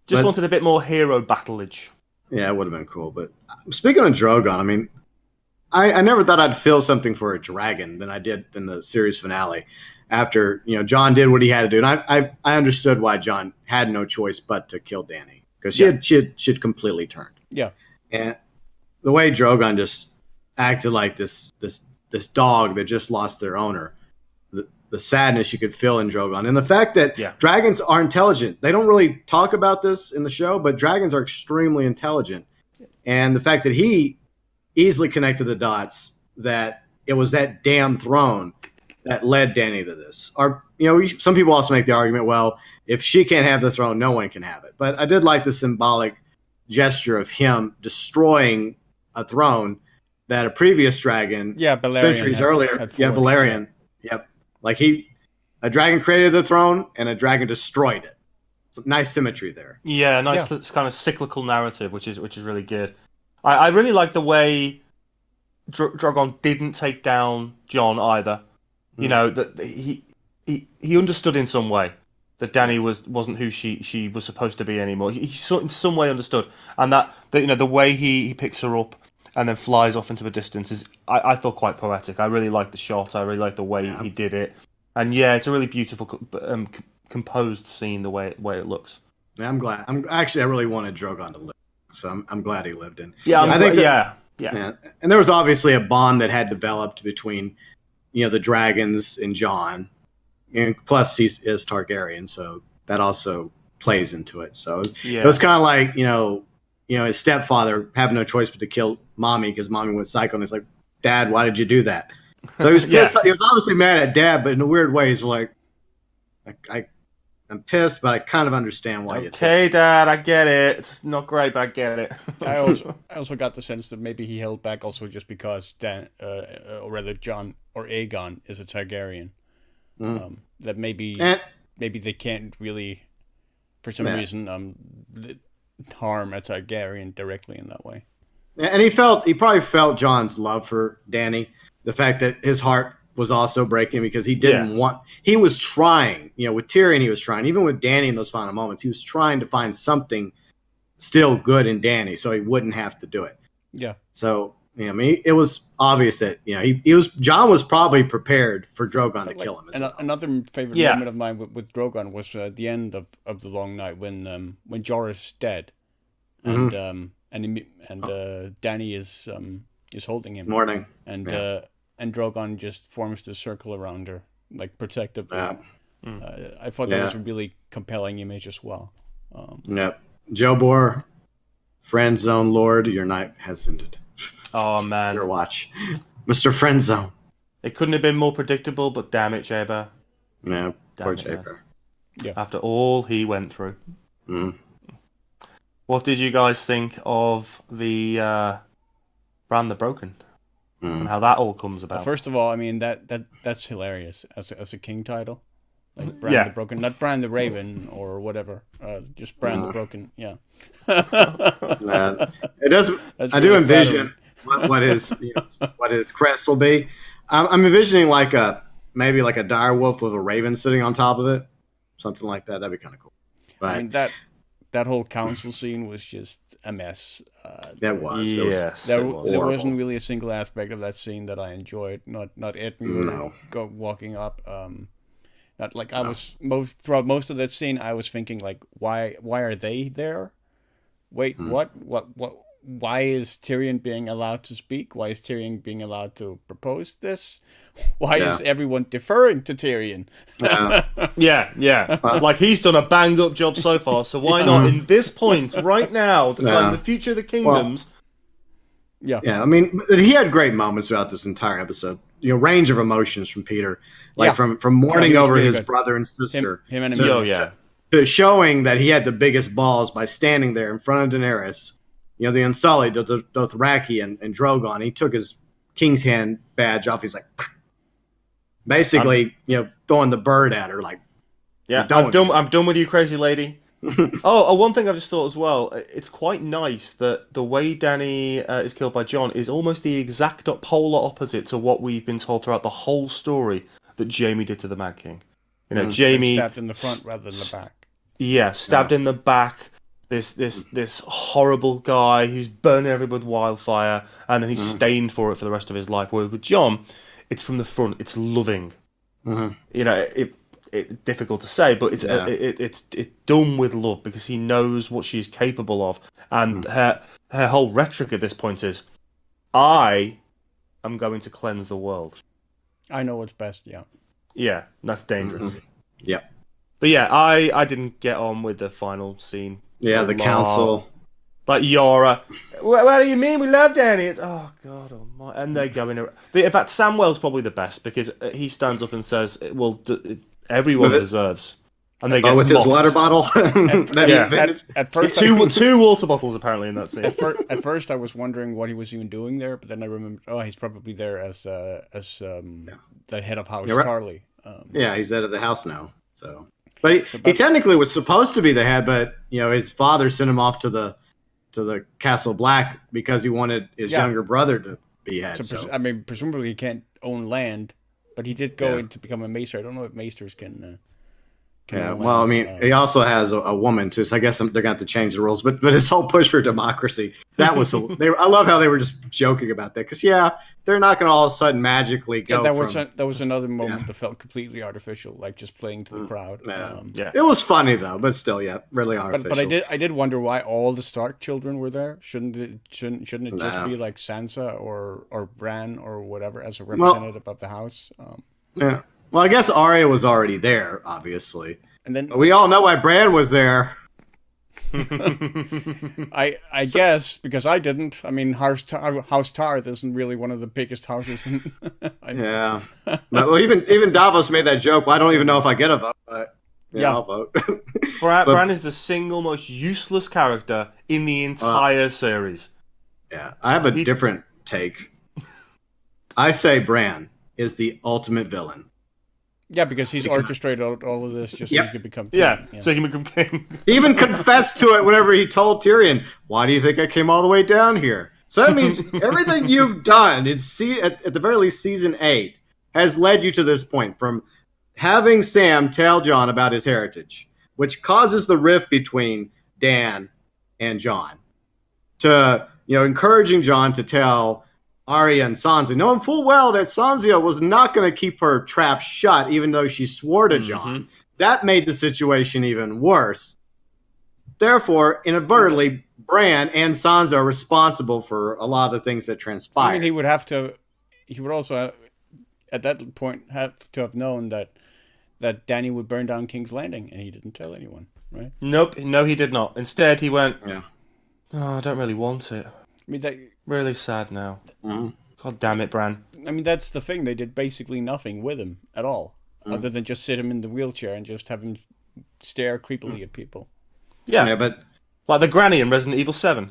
Just But- wanted a bit more hero battlage. Yeah, it would have been cool. But speaking of Drogon, I mean, I never thought I'd feel something for a dragon than I did in the series finale. After Jon did what he had to do, and I understood why Jon had no choice but to kill Dany because she had completely turned. Yeah. And the way Drogon just acted like this dog that just lost their owner, the sadness you could feel in Drogon, and the fact that dragons are intelligent. They don't really talk about this in the show, but dragons are extremely intelligent, and the fact that he easily connected the dots that it was that damn throne that led Dany to this. Or some people also make the argument, well, if she can't have the throne, no one can have it. But I did like the symbolic gesture of him destroying a throne that a previous dragon, Balerion centuries earlier, Balerion, like a dragon created the throne and a dragon destroyed it. So nice symmetry there. Yeah, nice kind of cyclical narrative, which is really good. I really like the way Drogon didn't take down Jon either. That he understood in some way that Dany wasn't who she was supposed to be anymore. He in some way understood, and that the way he picks her up and then flies off into the distance is I thought quite poetic. I really liked the shot. I really liked the way he did it, and it's a really beautiful composed scene the way it looks. Yeah, I'm glad. I really wanted Drogon to live, so I'm glad he lived in. Yeah, I think yeah. And there was obviously a bond that had developed between the dragons and Jon, and plus he is Targaryen, so that also plays into it. So it was kind of like his stepfather having no choice but to kill mommy because mommy went psycho, and it's like, Dad, why did you do that? So he was pissed. He was obviously mad at Dad, but in a weird way, he's like, I'm pissed, but I kind of understand why you did it. Okay, Dad, I get it. It's not great, but I get it. I also got the sense that maybe he held back also just because or rather Jon or Aegon is a Targaryen. That maybe they can't really, for some reason, harm a Targaryen directly in that way. And he probably felt Jon's love for Dany, the fact that his heart was also breaking because he didn't want. He was trying, with Tyrion, he was trying. Even with Dany in those final moments, he was trying to find something still good in Dany, so he wouldn't have to do it. Yeah. So it was obvious that Jon was probably prepared for Drogon to kill him. Another favorite moment of mine with Drogon was at the end of the Long Night when Jorah's dead, and Dany is holding him. Mourning. And Drogon just forms this circle around her, like protectively. I thought that was a really compelling image as well. Yep. Jobor, Friend Zone Lord, your night has ended. Oh, man. Your watch. Mr. Friend Zone. It couldn't have been more predictable, but damn it, Jabba. Yeah, poor Jabba. Yeah. After all he went through. What did you guys think of the Bran the Broken? And how that all comes about? Well, first of all, I mean that's hilarious as a king title, like Bran the Broken, not Bran the Raven or whatever, just Bran the Broken. Yeah. It doesn't. That's I do really envision what his crest will be. I'm envisioning maybe like a dire wolf with a raven sitting on top of it, something like that. That'd be kind of cool. But I mean that whole council scene was just a mess. That was. Yes. There wasn't really a single aspect of that scene that I enjoyed. Not Edmure walking up. Not like I was throughout most of that scene. I was thinking like, why are they there? Wait, what? Why is Tyrion being allowed to speak? Why is Tyrion being allowed to propose this? Why is everyone deferring to Tyrion? Like he's done a bang up job so far, so why not in this point right now deciding the future of the kingdoms? Yeah, I mean, he had great moments throughout this entire episode. Range of emotions from Peter, from mourning over really his brother and sister. Him and to, Emilia. to showing that he had the biggest balls by standing there in front of Daenerys. The Unsullied, Dothraki, and Drogon. He took his King's Hand badge off. He's like, basically, throwing the bird at her. Like, yeah, I'm done with you, crazy lady. One thing I've just thought as well. It's quite nice that the way Dany is killed by Jon is almost the exact polar opposite to what we've been told throughout the whole story that Jaime did to the Mad King. Jaime stabbed in the front rather than the back. Yeah, stabbed in the back. This horrible guy who's burning everybody with wildfire, and then he's stained for it for the rest of his life. Whereas with Jon, it's from the front. It's loving. It's difficult to say, but it's done with love because he knows what she's capable of, and her whole rhetoric at this point is, "I am going to cleanse the world. I know what's best." Yeah. Yeah, that's dangerous. Yeah. But yeah, I didn't get on with the final scene. Yeah, the council. Like Yara. What do you mean? We love Dany. It's, oh, God almighty. And they go in. In fact, Samwell's probably the best because he stands up and says, well, everyone deserves. And they get with his water bottle? At first, two water bottles apparently in that scene. At first, I was wondering what he was even doing there, but then I remembered, he's probably there as the head of House Tarly. Yeah, he's head of the house now. So, but he technically was supposed to be the head, but his father sent him off to the Castle Black because he wanted his younger brother to be head. Presumably he can't own land, but he did go in to become a maester. I don't know if maesters can. Well, he also has a woman too, so I guess they're going to have to change the rules. But his whole push for democracy, that was I love how they were just joking about that because they're not going to all of a sudden magically go. Yeah, that was another moment that felt completely artificial, like just playing to the crowd. It was funny though, but still, really artificial. But I did wonder why all the Stark children were there. Shouldn't it just be like Sansa or Bran or whatever as a representative of the house? Yeah. Well, I guess Arya was already there, obviously. And then we all know why Bran was there. I guess because I didn't. I mean, House Tarth isn't really one of the biggest houses. Well, even Davos made that joke. Well, I don't even know if I get a vote. But, I'll vote. Bran is the single most useless character in the entire series. Yeah, I have a different take. I say Bran is the ultimate villain. Yeah, because he's orchestrated all of this just so he could become king. So he can become king. He even confessed to it whenever he told Tyrion, why do you think I came all the way down here? So that means everything you've done, at the very least season 8, has led you to this point, from having Sam tell Jon about his heritage, which causes the rift between Dan and Jon, to encouraging Jon to tell Arya and Sansa, knowing full well that Sansa was not going to keep her trap shut, even though she swore to Jon. That made the situation even worse. Therefore, inadvertently, Bran and Sansa are responsible for a lot of the things that transpired. I mean, he would also, at that point, have to have known that Dany would burn down King's Landing, and he didn't tell anyone, right? Nope, no, he did not. Instead, he went, I don't really want it. I mean, really sad now. God damn it, Bran. I mean, that's the thing. They did basically nothing with him at all, other than just sit him in the wheelchair and just have him stare creepily at people. Yeah, but like the granny in Resident Evil 7.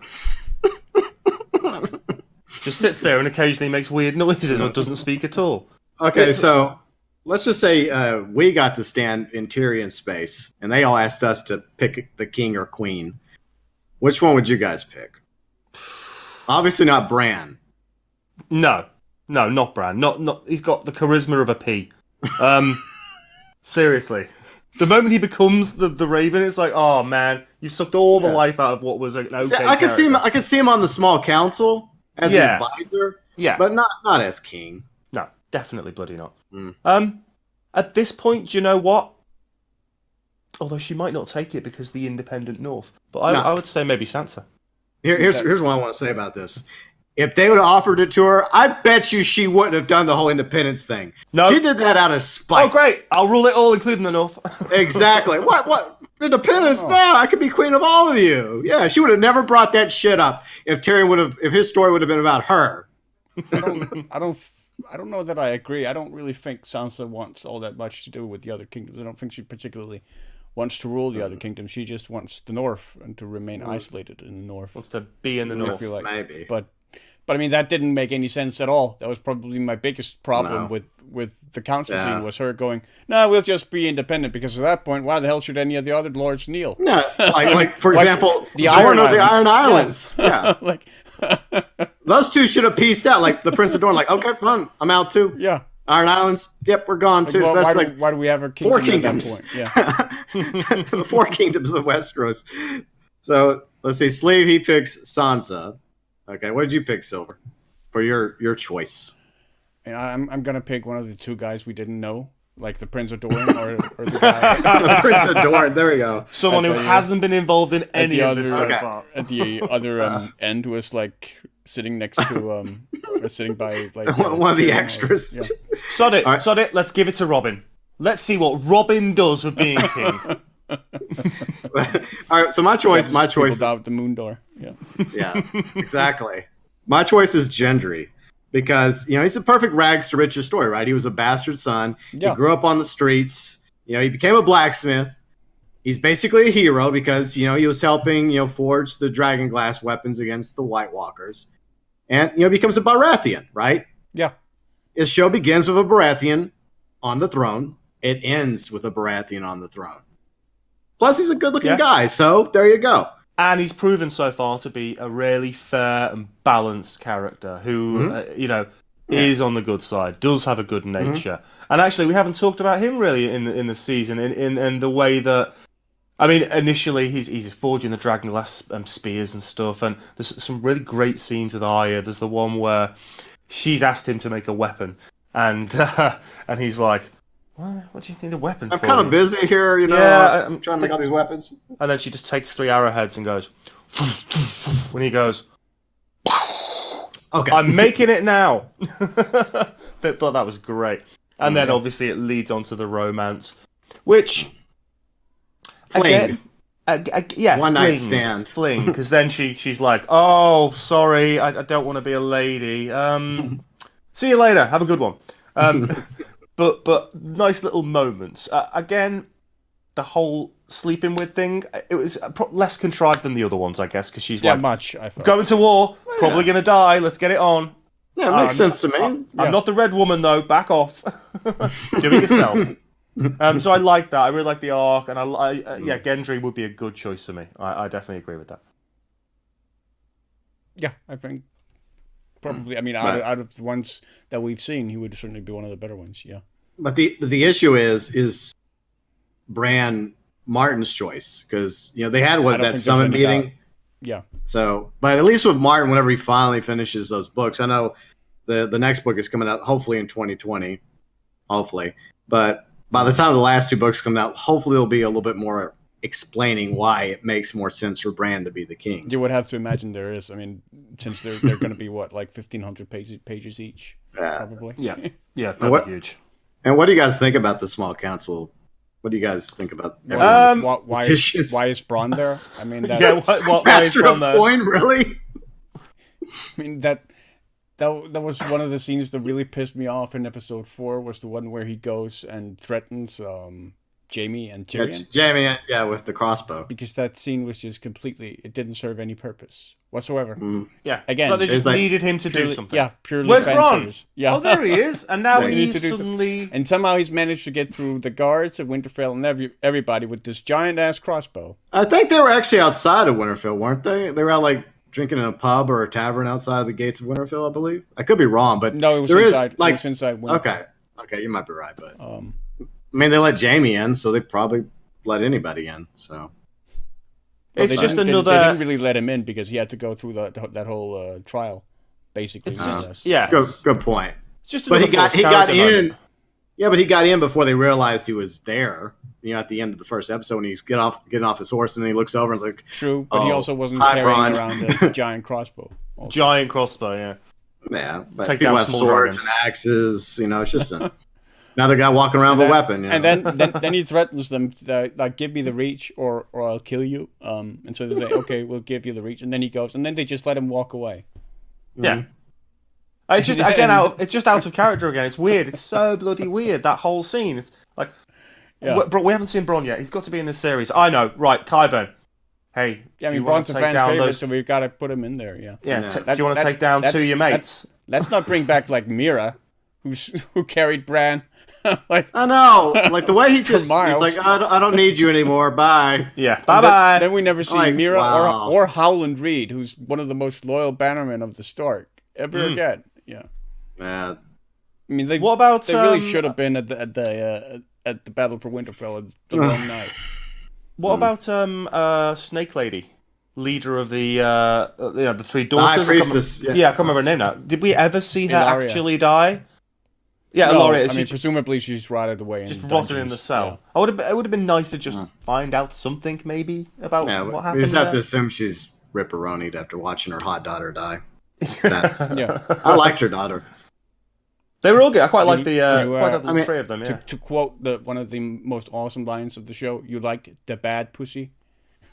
Just sits there and occasionally makes weird noises or doesn't speak at all. Okay, so let's just say we got to stand in Tyrion's space, and they all asked us to pick the king or queen. Which one would you guys pick? Obviously not Bran. No, not Bran. Not. He's got the charisma of a pea. Seriously. The moment he becomes the Raven, it's like, oh man, you sucked all the life out of what was an okay. I could see him on the small council as an advisor. Yeah, but not as king. No, definitely bloody not. At this point, do you know what? Although she might not take it because the independent North, but I would say maybe Sansa. Here's what I want to say about this. If they would have offered it to her, I bet you she wouldn't have done the whole independence thing. No, she did that out of spite. Oh, great! I'll rule it all, including the North. Exactly. What independence? Now I could be queen of all of you. Yeah, she would have never brought that shit up if if his story would have been about her. I don't know that I agree. I don't really think Sansa wants all that much to do with the other kingdoms. I don't think she particularly wants to rule the other kingdoms. She just wants the north and to remain isolated in the north. Wants to be in the I north. feel like. Maybe. But I mean, that didn't make any sense at all. That was probably my biggest problem No. with the council Yeah. scene, was her going, "No, we'll just be independent," because at that point, why the hell should any of the other lords kneel? Yeah, like for Why- example, the Dorne Iron of the Islands. Iron Islands. Yeah. Like, Those two should have pieced out. Like the Prince of Dorne, like, okay, fine, I'm out too. yeah. Iron Islands, yep, we're gone Like, too. well, So that's why, like why do we have a kingdom four at that kingdoms. point? Yeah. The four kingdoms of Westeros. So let's see. Sleeve, he picks Sansa. Okay, what did you pick, Silver, for your choice? And I'm gonna pick one of the two guys we didn't know, like the Prince of Dorne or the guy The Prince of Dorne. There we go. Someone who At the, hasn't been involved in any the of this so other- far. at the other end, who was like sitting next to or sitting by like One of the Tyrion or- extras. yeah. Sod it, All right. sod it. Let's give it to Robin. Let's see what Robin does with being king. All right, so my choice. My choice. Scribbled out the moon door. Yeah. Yeah, exactly. My choice is Gendry because he's a perfect rags to riches story, right? He was a bastard son. Yeah. He grew up on the streets. He became a blacksmith. He's basically a hero because he was helping forge the dragon glass weapons against the White Walkers, and becomes a Baratheon, right? Yeah. His show begins with a Baratheon on the throne. It ends with a Baratheon on the throne. Plus, he's a good-looking Yeah. guy, so there you go. And he's proven so far to be a really fair and balanced character who, is on the good side, does have a good nature. And actually, we haven't talked about him really in the season in the way that, I mean, initially he's forging the dragon glass spears and stuff, and there's some really great scenes with Arya. There's the one where she's asked him to make a weapon, and and he's like, "What do you need a weapon I'm for?" kind of busy here, Yeah, I'm trying to make all these weapons. And then she just takes 3 arrowheads and goes, when he goes, Okay. I'm making it now. Thought that was great. And then obviously it leads on to the romance, which Fling. yeah, One night stand. fling. Because then she's like, "Oh, sorry, I don't want to be a lady. See you later. Have a good one." But nice little moments. Again, the whole sleeping with thing. It was less contrived than the other ones, I guess, because she's Yeah, like, much. I felt. going to war, probably gonna die. Let's get it on. Yeah, it makes sense to me. I'm not the red woman though. Back off. Do it yourself. So I like that. I really like the arc, and yeah, Gendry would be a good choice for me. I definitely agree with that. Yeah, I think probably. I mean, Right. out of the ones that we've seen, he would certainly be one of the better ones. Yeah. But the issue is Bran Martin's choice because they had I don't that think there's summit any meeting. doubt. Yeah. So, but at least with Martin, whenever he finally finishes those books, I know the next book is coming out hopefully in 2020, hopefully. But by the time the last 2 books come out, hopefully it'll be a little bit more explaining why it makes more sense for Bran to be the king. You would have to imagine there is. I mean, since they're going to be what, like 1,500 pages each, Yeah. probably. Yeah, that'd What- be huge. And what do you guys think about the small council? What do you guys think about Why is Bronn there? I mean, that, Yeah, why is Master Bronn of there? Coin, really? I mean that was one of the scenes that really pissed me off in episode 4. Was the one where he goes and threatens Jaime and Tyrion, Jamie, yeah, with the crossbow. because that scene was just completely. It didn't serve any purpose whatsoever. Yeah, Again, so they just it's like- needed him to do Purely, something. yeah, purely Where's fan Bronn? service. Yeah. Oh, there he is, and now Yeah, he needs he's to do something. suddenly. And somehow he's managed to get through the guards at Winterfell and everybody with this giant ass crossbow. I think they were actually outside of Winterfell, weren't they? They were out like drinking in a pub or a tavern outside the gates of Winterfell, I believe. I could be wrong, but No, it was there is, inside. like, it was inside Winterfell. okay, you might be right, but Um, I mean, they let Jamie in, so they probably let anybody in. So It's they just didn't- another. They didn't really let him in because he had to go through that whole trial, basically. It's more or just- less. yeah, good point. it's just But another he got forced character in. moment. Yeah, but he got in before they realized he was there. At the end of the first episode, when he's getting off his horse, and then he looks over and is like, True, but he Oh, also wasn't hi, carrying Bronn. around a giant crossbow. also. Giant crossbow, yeah. "Yeah, but Take people down have small swords dragons. and axes. It's just another guy walking around with a weapon." And then he threatens them, like, give me the reach or I'll kill you. And so they say, okay, we'll give you the reach. And then he goes, and then they just let him walk away. Yeah. It's just Yeah, again and- it's just out of character again. It's weird. It's so bloody weird, that whole scene. It's like Yeah. Bro, we haven't seen Bronn yet. He's got to be in this series. I know. Right, Qyburn. Hey, Yeah, I do you mean, want Bronn's to a take fan's down favorite, those? so we've got to put him in there. Yeah. Yeah. Yeah. Do you want to take down two of your mates? Let's not bring back like Mira, who carried Bran. Like, I know, like the way he just he's miles. like, I don't need you anymore. Bye. Yeah. and Bye bye. Then we never see Like, Mira wow. or Howland Reed, who's one of the most loyal bannermen of the Stark, ever again. Yeah. Yeah. I mean, they What about they really should have been at the Battle for Winterfell at the wrong night. What about Snake Lady, leader of the three daughters? High I can't Priestess, remember- yeah. I can't remember her name now. Did we ever see her Ilaria. actually die? Yeah, No, Ilaria. I She mean, presumably she's rotted away. just in rotted in dungeons. the cell. It would have been nice to just find out something maybe about Yeah, what we happened. just have to there. assume she's ripperonied after watching her hot daughter die. That's- Yeah. I liked her daughter. They were all good. I quite like the you, quite like the I mean, three of them. Yeah. To quote one of the most awesome lines of the show, you like the bad pussy?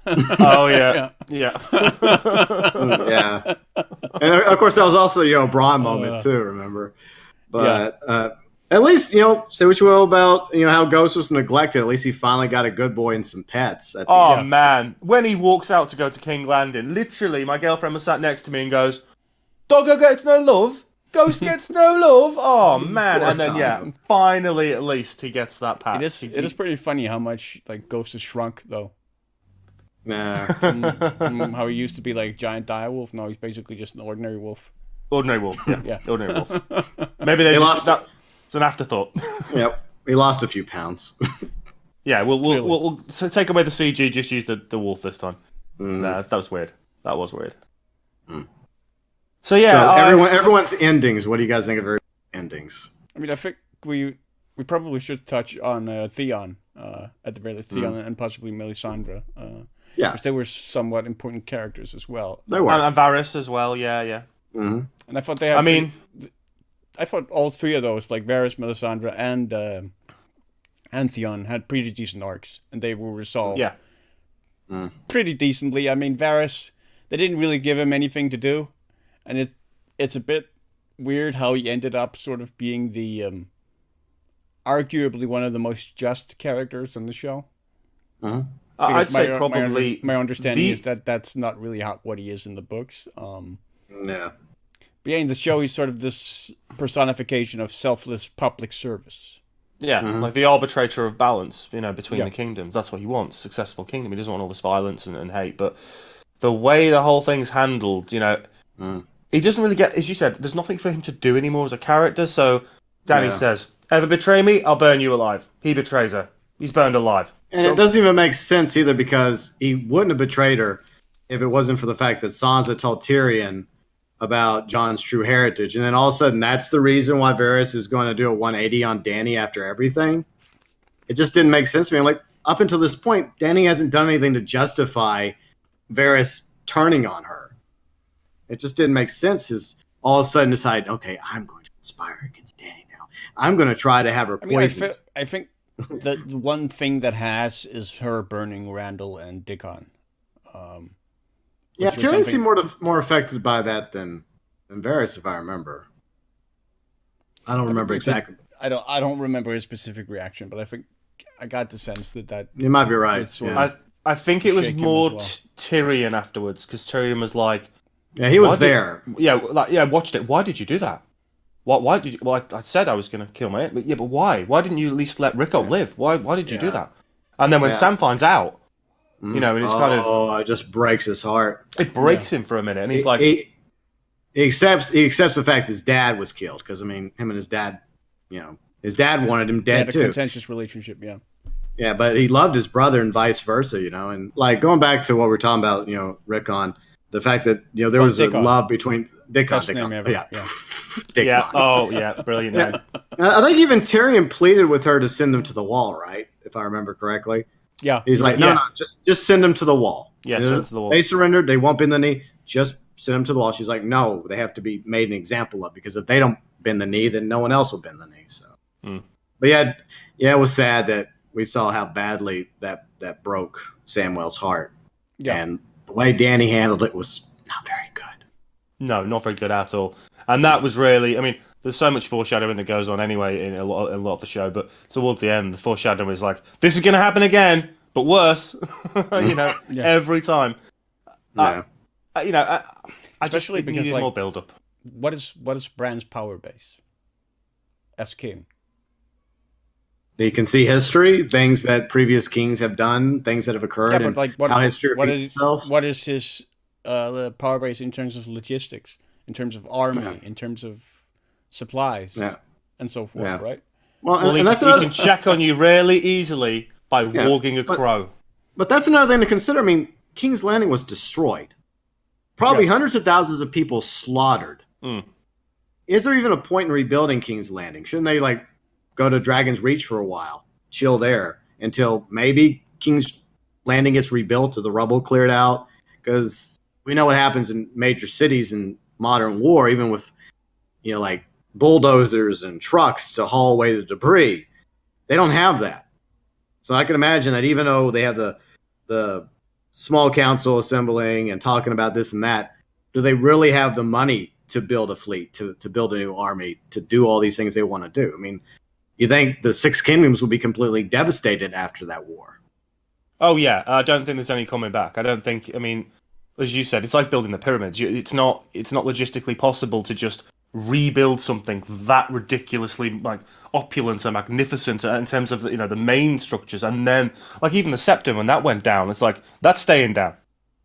Oh yeah. Yeah. Yeah, and of course that was also a Braun moment too. Remember, but at least say what you will about how Ghost was neglected. At least he finally got a good boy and some pets. At the Oh Yeah. man, when he walks out to go to King Landing, literally, my girlfriend was sat next to me and goes, "Doggo gets no love. Ghost gets no love." Oh man, Poor and then Tom. finally, at least he gets that pat. It is pretty funny how much like Ghost has shrunk though. Nah. From how he used to be like giant direwolf, now he's basically just an ordinary wolf. Ordinary wolf. Yeah, Yeah. ordinary wolf. Maybe they lost just it's an afterthought. Yep, he lost a few pounds. Yeah, we'll Clearly. so take away the CG. Just use the wolf this time. Nah, that was weird. That was weird. So yeah, So everyone's endings. What do you guys think of their endings? I mean, I think we probably should touch on Theon at the very least, Theon and possibly Melisandre. Yeah, Because they were somewhat important characters as well. they were. and Varys as well. Yeah. Mhm. And I thought they had. I mean, I thought all three of those, like Varys, Melisandre, and Theon, had pretty decent arcs, and they were resolved yeah. pretty decently. I mean, Varys, they didn't really give him anything to do, and it's a bit weird how he ended up sort of being the arguably one of the most just characters on the show. Mhm. I'd Because say probably my understanding the- is that that's not really what he is in the books. Yeah. But yeah, in the show, he's sort of this personification of selfless public service. Yeah, like the arbitrator of balance, between Yeah. the kingdoms. That's what he wants, successful kingdom. He doesn't want all this violence and hate. But the way the whole thing's handled, he doesn't really get, as you said, there's nothing for him to do anymore as a character. So Dany Yeah. says, "Ever betray me, I'll burn you alive." He betrays her. He's burned alive. And it doesn't even make sense either because he wouldn't have betrayed her if it wasn't for the fact that Sansa told Tyrion about Jon's true heritage. And then all of a sudden, that's the reason why Varys is going to do a 180 on Dany after everything. It just didn't make sense to me. Like, up until this point, Dany hasn't done anything to justify Varys turning on her. It just didn't make sense. Is all of a sudden decide, okay, I'm going to conspire against Dany now. I'm going to try to have her I mean, poisoned. I think the one thing that has is her burning Randall and Dickon. Yeah, which was Tyrion something- seemed more affected by that than Varys, if I remember. I don't remember exactly. I don't remember his specific reaction, but I think I got the sense that You might be right. It's sort Yeah. of- I think it was Shake him more as Tyrion afterwards, because Tyrion was like, Yeah, he was Why did- there. I watched it. Why did you do that? Why did you? Well, I said I was going to kill my aunt, but yeah, but why? Why didn't you at least let Rickon live? Why did you do Yeah. that? And then when Yeah. Sam finds out, and it's kind of it just breaks his heart. it breaks him for a minute, and he's like, he accepts the fact his dad was killed because I mean, him and his dad, his dad wanted him they had dead a too. contentious relationship. Yeah, Yeah, but he loved his brother and vice versa, and like going back to what we're talking about, Rickon, the fact that there was Dickon. a love between Dickon, Best name ever, yeah. Dickon. yeah, oh yeah, brilliant name. I think even Tyrion pleaded with her to send them to the wall, right? If I remember correctly. yeah. He's like, Yeah. no, just send them to the wall. Yeah, send them to the wall. They surrendered. They won't bend the knee. Just send them to the wall. She's like, no, they have to be made an example of because if they don't bend the knee, then no one else will bend the knee. So, but yeah, it was sad that we saw how badly that broke Samwell's heart. Yeah. And the way Dany handled it was not very good. No, not very good at all. And that was really, I mean, there's so much foreshadowing that goes on anyway in a lot of the show, but towards the end, the foreshadowing is like, this is going to happen again, but worse, Yeah. every time. Yeah. I Especially just because, needed like, more build-up. What is Bran's power base as king? You can see history, things that previous kings have done, things that have occurred, Yeah, but and like how history what repeats is itself. what is his the power base in terms of logistics, in terms of army, Yeah. in terms of supplies, Yeah. and so forth, Yeah. right? Well, Well, and that's he another, can check on you really easily by Yeah, walking a but- crow. but that's another thing to consider. I mean, King's Landing was destroyed. Probably Yeah. hundreds of thousands of people slaughtered. Mm. Is there even a point in rebuilding King's Landing? Shouldn't they like go to Dragon's Reach for a while, chill there until maybe King's Landing gets rebuilt or the rubble cleared out? Because we know what happens in major cities in modern war, even with like bulldozers and trucks to haul away the debris. They don't have that. So I can imagine that even though they have the small council assembling and talking about this and that, do they really have the money to build a fleet, to build a new army, to do all these things they want to do? I mean, you think the Six Kingdoms will be completely devastated after that war? Oh yeah, I don't think there's any coming back. I don't think. I mean, as you said, it's like building the pyramids. It's not logistically possible to just rebuild something that ridiculously like opulent and magnificent in terms of the main structures, and then like even the Septum when that went down, it's like that's staying down.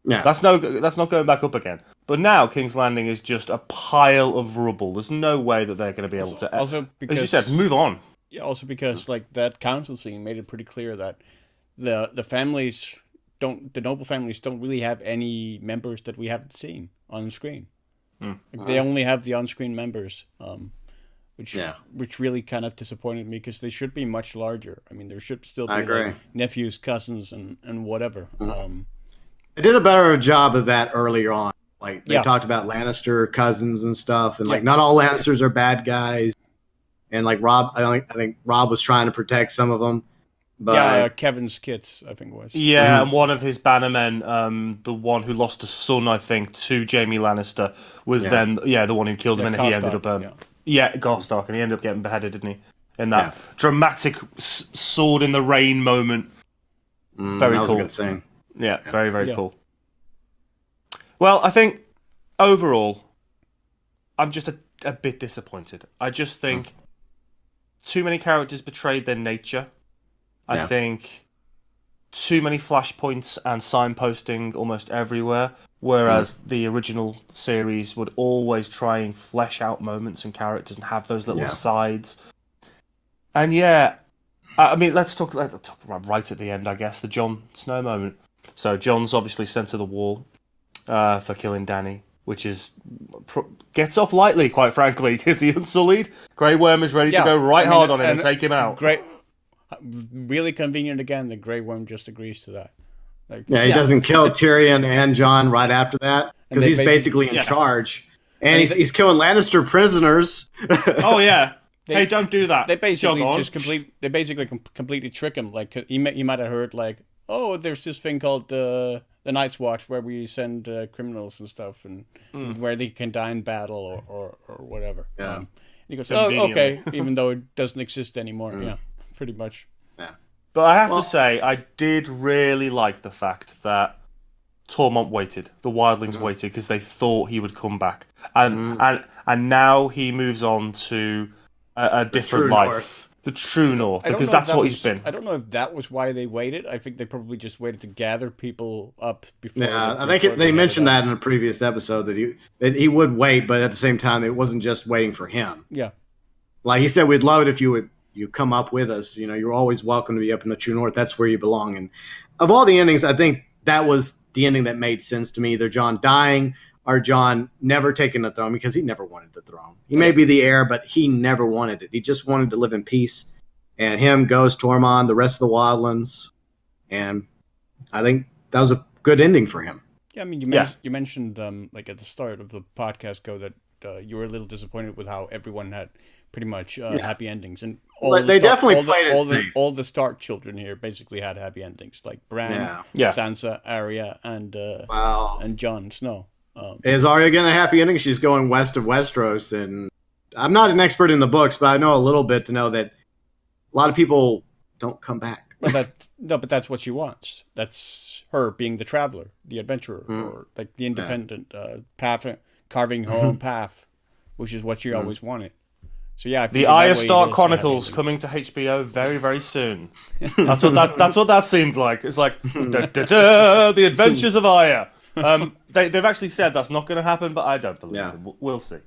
Yeah, That's not going back up again. But now King's Landing is just a pile of rubble. There's no way that they're going to be able to. Also because, as you said, move on. Yeah, also because like that council scene made it pretty clear that the families the noble families don't really have any members that we haven't seen on screen. Like, they only have the on-screen members, which really kind of disappointed me because they should be much larger. I mean, there should still be I agree. like nephews, cousins, and whatever. They did a better job of that earlier on. Like they Yeah. talked about Lannister cousins and stuff, and like Yeah. not all Lannisters are bad guys. And like Rob, I think Rob was trying to protect some of them, but Yeah, Kevin's kids, I think it was. Yeah, and one of his bannermen, the one who lost a son, I think, to Jaime Lannister, was Yeah. then the one who killed him, and he ended Karstark, up Karstark, and he ended up getting beheaded, didn't he? In that Yeah. dramatic sword in the rain moment. very that was cool. a good scene. Yeah, very, very Yeah. cool. Well, I think overall, I'm just a bit disappointed. I just think too many characters betrayed their nature. I Yeah. think too many flashpoints and signposting almost everywhere, whereas the original series would always try and flesh out moments and characters and have those little Yeah. sides. And yeah, I mean, let's talk right at the end, I guess, the Jon Snow moment. So Jon's obviously sent to the wall for killing Dany, which is gets off lightly, quite frankly, because he unsullied. Grey Worm is ready to go hard on him and take him out. Great, really convenient again. The Grey Worm just agrees to that. Like, Yeah, he doesn't kill Tyrion and Jon right after that because they he's basically in yeah. charge, and And he's killing Lannister prisoners. Oh yeah. Hey, don't do that. They basically Jog on. just completely trick him. Like he might have heard like, oh, there's this thing called the Night's Watch where we send criminals and stuff, and where they can die in battle or whatever. Yeah. And he goes, oh, Conveniently. okay, even though it doesn't exist anymore. Yeah, pretty much. But I have Well- to say, I did really like the fact that Tormont waited. The Wildlings waited because they thought he would come back, and now he moves on to a different true life, north. the true north, I don't because know if that's that what was- he's been. I don't know if that was why they waited. I think they probably just waited to gather people up before. Yeah, I before think they headed mentioned out. that in a previous episode that he would wait, but at the same time, it wasn't just waiting for him. Yeah, Like he said, we'd love it if you come up with us. You know, you're always welcome to be up in the true north. That's where you belong. And of all the endings, I think that was the ending that made sense to me. Either Jon dying or Jon never taking the throne because he never wanted the throne. He may be the heir, but he never wanted it. He just wanted to live in peace. And him goes Tormund, the rest of the Wildlands, and I think that was a good ending for him. yeah. I mean, you mentioned like at the start of the podcast that you were a little disappointed with how everyone had pretty much happy endings, and But they definitely all played it all the safe. all the Stark children here basically had happy endings, like Bran, Yeah. Yeah. Sansa, Arya, and Wow. and Jon Snow. Is Arya getting a happy ending? She's going west of Westeros, and I'm not an expert in the books, but I know a little bit to know that a lot of people don't come back. But that's what she wants. That's her being the traveler, the adventurer, or like the independent path, carving her own path, which is what she always wanted. So yeah, the Arya Stark Chronicles coming to HBO very, very soon. That's what that seemed like. It's like the Adventures of Arya. They've actually said that's not going to happen, but I don't believe them. We'll see.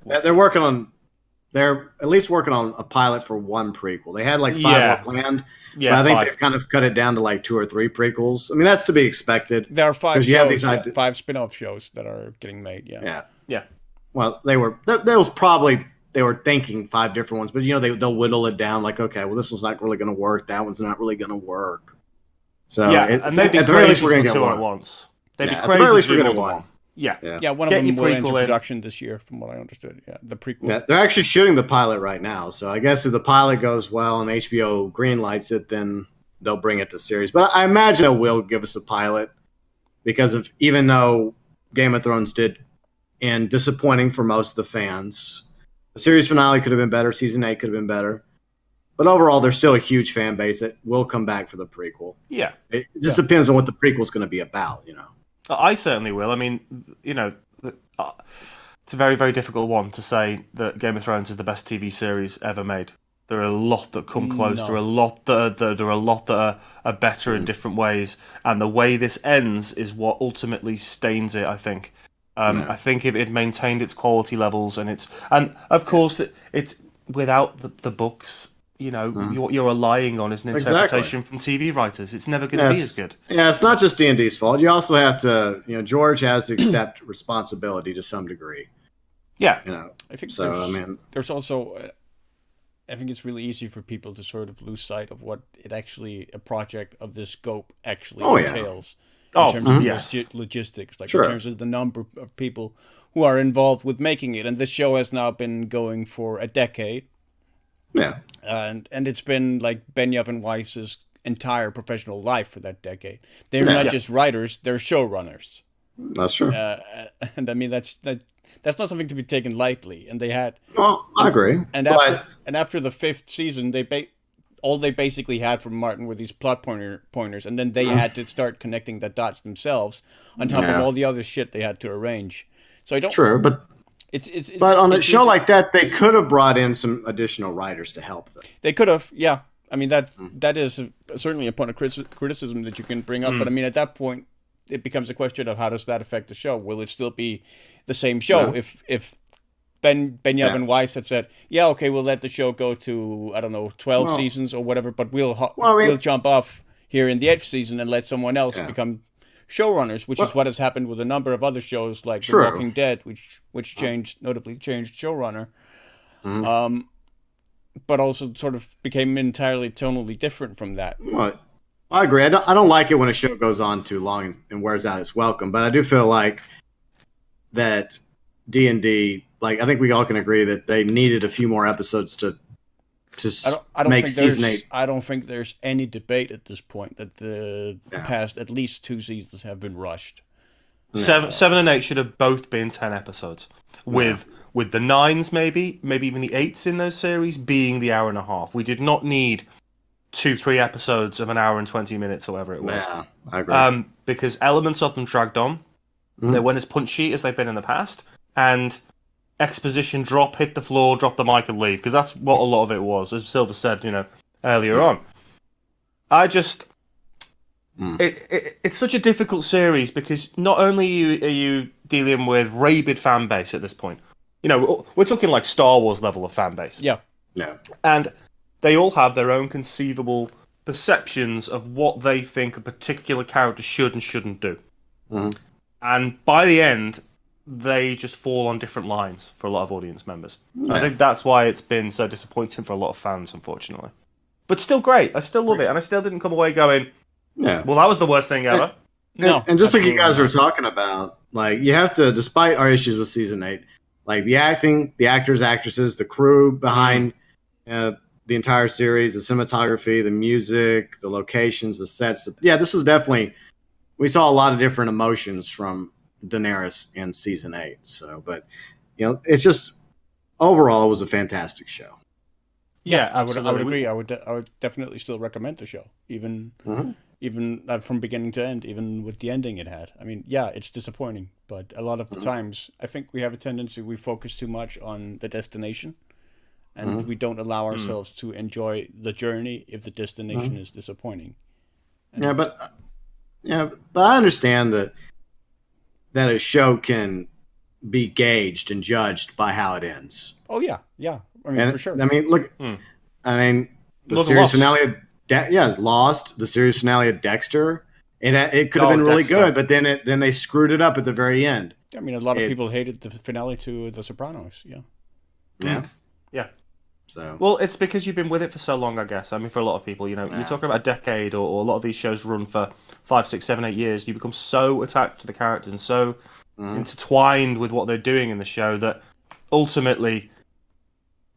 They're at least working on a pilot for one prequel. They had like 5 more planned. Yeah, but I think they've kind of cut it down to like 2 or 3 prequels. I mean, that's to be expected. There are 5 shows, 5 spin-off shows that are getting made. Yeah. Well, they were thinking 5 different ones, but they'll whittle it down. Like, okay, well, this one's not really going to work. That one's not really going to work. So and they'd be at the very least we're going to get 2 at once. They'd be crazy. At the very least we're going to get 1. Yeah. One of them will enter production this year, from what I understood. Yeah, the prequel. Yeah, they're actually shooting the pilot right now. So I guess if the pilot goes well and HBO greenlights it, then they'll bring it to series. But I imagine they will give us a pilot because even though Game of Thrones did end disappointing for most of the fans, the series finale could have been better. Season 8 could have been better. But overall, there's still a huge fan base that will come back for the prequel. Yeah. It just depends on what the prequel's going to be about, I certainly will. I mean, it's a very, very difficult one to say that Game of Thrones is the best TV series ever made. There are a lot that come close. No. There are a lot that are better in different ways, and the way this ends is what ultimately stains it, I think. I think if it maintained its quality levels and of course it's without the books. What you're relying on is an interpretation from TV writers. It's never going to be as good. Yeah, it's not just D&D's fault. You also have to, George has to accept responsibility to some degree. Yeah. I think there's also, I think it's really easy for people to sort of lose sight of what a project of this scope actually entails. In terms of logistics, in terms of the number of people who are involved with making it. And this show has now been going for a decade. Yeah. And it's been like Benioff and Weiss's entire professional life for that decade. They're not just writers; they're showrunners. That's true. And I mean that's not something to be taken lightly. And they had. Well, I agree. And after the 5th season, all they basically had from Martin were these plot pointers, and then they had to start connecting the dots themselves on top of all the other shit they had to arrange. So I don't. True, but. But on a show like that, they could have brought in some additional writers to help them. They could have, yeah. I mean, that is certainly a point of criticism that you can bring up. But I mean, at that point, it becomes a question of how does that affect the show? Will it still be the same show if Benioff and Weiss had said, yeah, okay, we'll let the show go to, 12 seasons or whatever, but we'll jump off here in the 8th season and let someone else become showrunners, which is what has happened with a number of other shows like The Walking Dead, which notably changed showrunner, but also sort of became entirely tonally different from that. Well, I agree. I don't like it when a show goes on too long and wears out its welcome, but I do feel like that D&D, I think we all can agree that they needed a few more episodes to make season 8. I don't think there's any debate at this point that the past at least 2 seasons have been rushed. 7 and 8 should have both been 10 episodes, with the 9s maybe even the 8s in those series being the hour and a half. We did not need 2-3 episodes of an hour and 20 minutes or whatever it was. Yeah, I agree. Because elements of them dragged on. They weren't as punchy as they've been in the past, and exposition drop, hit the floor, drop the mic and leave, because that's what a lot of it was, as Silver said, earlier on. I just... It's such a difficult series, because not only are you dealing with rabid fan base at this point, we're talking like Star Wars level of fan base. Yeah. And they all have their own conceivable perceptions of what they think a particular character should and shouldn't do. And by the end, they just fall on different lines for a lot of audience members. I think that's why it's been so disappointing for a lot of fans, unfortunately. But still great. I still love it. And I still didn't come away going, well, that was the worst thing ever. And just like you guys were talking about, you have to, despite our issues with season 8, the acting, the actors, actresses, the crew behind the entire series, the cinematography, the music, the locations, the sets. Yeah, this was definitely, we saw a lot of different emotions from Daenerys in season 8. So, but it's just overall it was a fantastic show. Yeah, I would absolutely. agree. I would definitely still recommend the show, even from beginning to end, even with the ending it had. I mean, yeah, it's disappointing, but a lot of the times I think we have a tendency we focus too much on the destination, and we don't allow ourselves to enjoy the journey if the destination is disappointing. And But I understand that a show can be gauged and judged by how it ends. oh yeah, I mean, for sure. I mean, look. I mean, the Look, series Lost. finale of Lost. The series finale of Dexter. It could have been really Dexter. good, but then they screwed it up at the very end. I mean, a lot of people hated the finale to The Sopranos. Yeah. Yeah. Yeah. So Well, it's because you've been with it for so long, I guess. I mean, for a lot of people, you're talking about a decade, or a lot of these shows run for 5, 6, 7, 8 years. You become so attached to the characters and so intertwined with what they're doing in the show that ultimately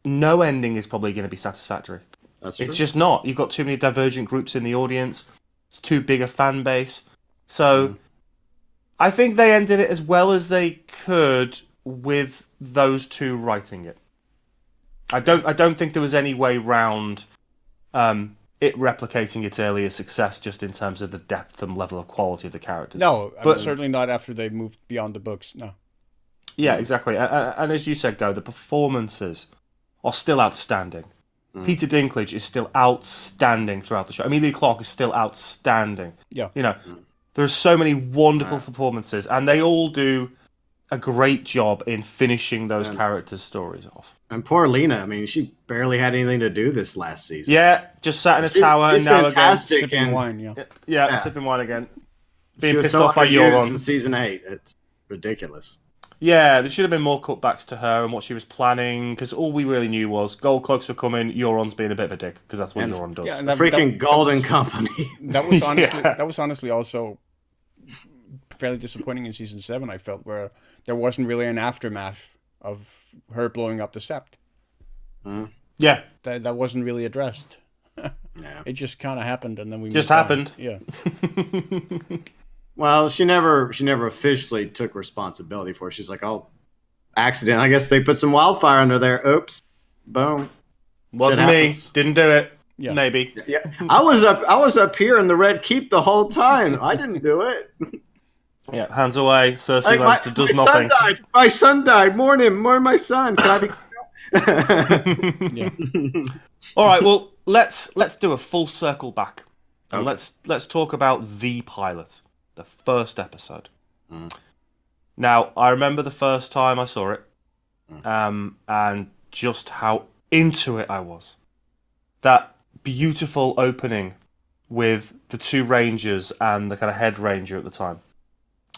no ending is probably going to be satisfactory. that's true. It's just not. You've got too many divergent groups in the audience. It's too big a fan base. So I think they ended it as well as they could with those two writing it. I don't think there was any way round it replicating its earlier success just in terms of the depth and level of quality of the characters. No, But- certainly not after they moved beyond the books. No. Yeah, exactly. And as you said, Go, the performances are still outstanding. Peter Dinklage is still outstanding throughout the show. Emilia Clarke is still outstanding. Yeah. There are so many wonderful performances, and they all do a great job in finishing those characters' stories off. And poor Lena. I mean, she barely had anything to do this last season. Yeah, just sat in a tower she's now fantastic. again. Sipping and- wine, yeah. Yeah, sipping wine again. She Being was pissed so off by underused in Euron. season 8. It's ridiculous. Yeah, there should have been more cutbacks to her and what she was planning, because all we really knew was gold cloaks were coming, Euron's being a bit of a dick, because that's what Euron does. Yeah, and Freaking Golden Company. That was honestly that was honestly also fairly disappointing in season 7. I felt where there wasn't really an aftermath of her blowing up the Sept. Yeah, That wasn't really addressed. Yeah. It just kind of happened, and then we Just moved on. happened. Yeah. Well, she never officially took responsibility for it. She's like, oh, accident. I guess they put some wildfire under there. Oops. Boom. wasn't Shit me, happens. didn't do it. Yeah. Maybe. Yeah. I was up here in the Red Keep the whole time. I didn't do it. Yeah, hands away. Cersei Like, Lannister does nothing. My son died. Mourn him. Mourn my son. Can I be? Yeah. All right, well, let's do a full circle back, and Okay. let's talk about the pilot, the first episode. Now, I remember the first time I saw it, and just how into it I was. That beautiful opening with the two rangers and the kind of head ranger at the time,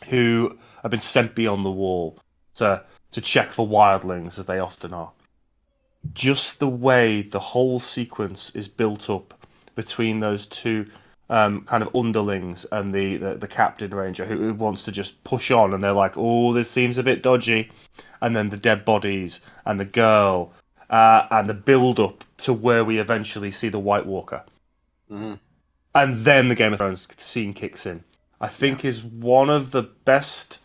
who have been sent beyond the wall to check for wildlings, as they often are. Just the way the whole sequence is built up between those two kind of underlings and the captain ranger who wants to just push on, and they're like, oh, this seems a bit dodgy, and then the dead bodies and the girl and the build up to where we eventually see the White Walker, and then the Game of Thrones scene kicks in. I think is one of the best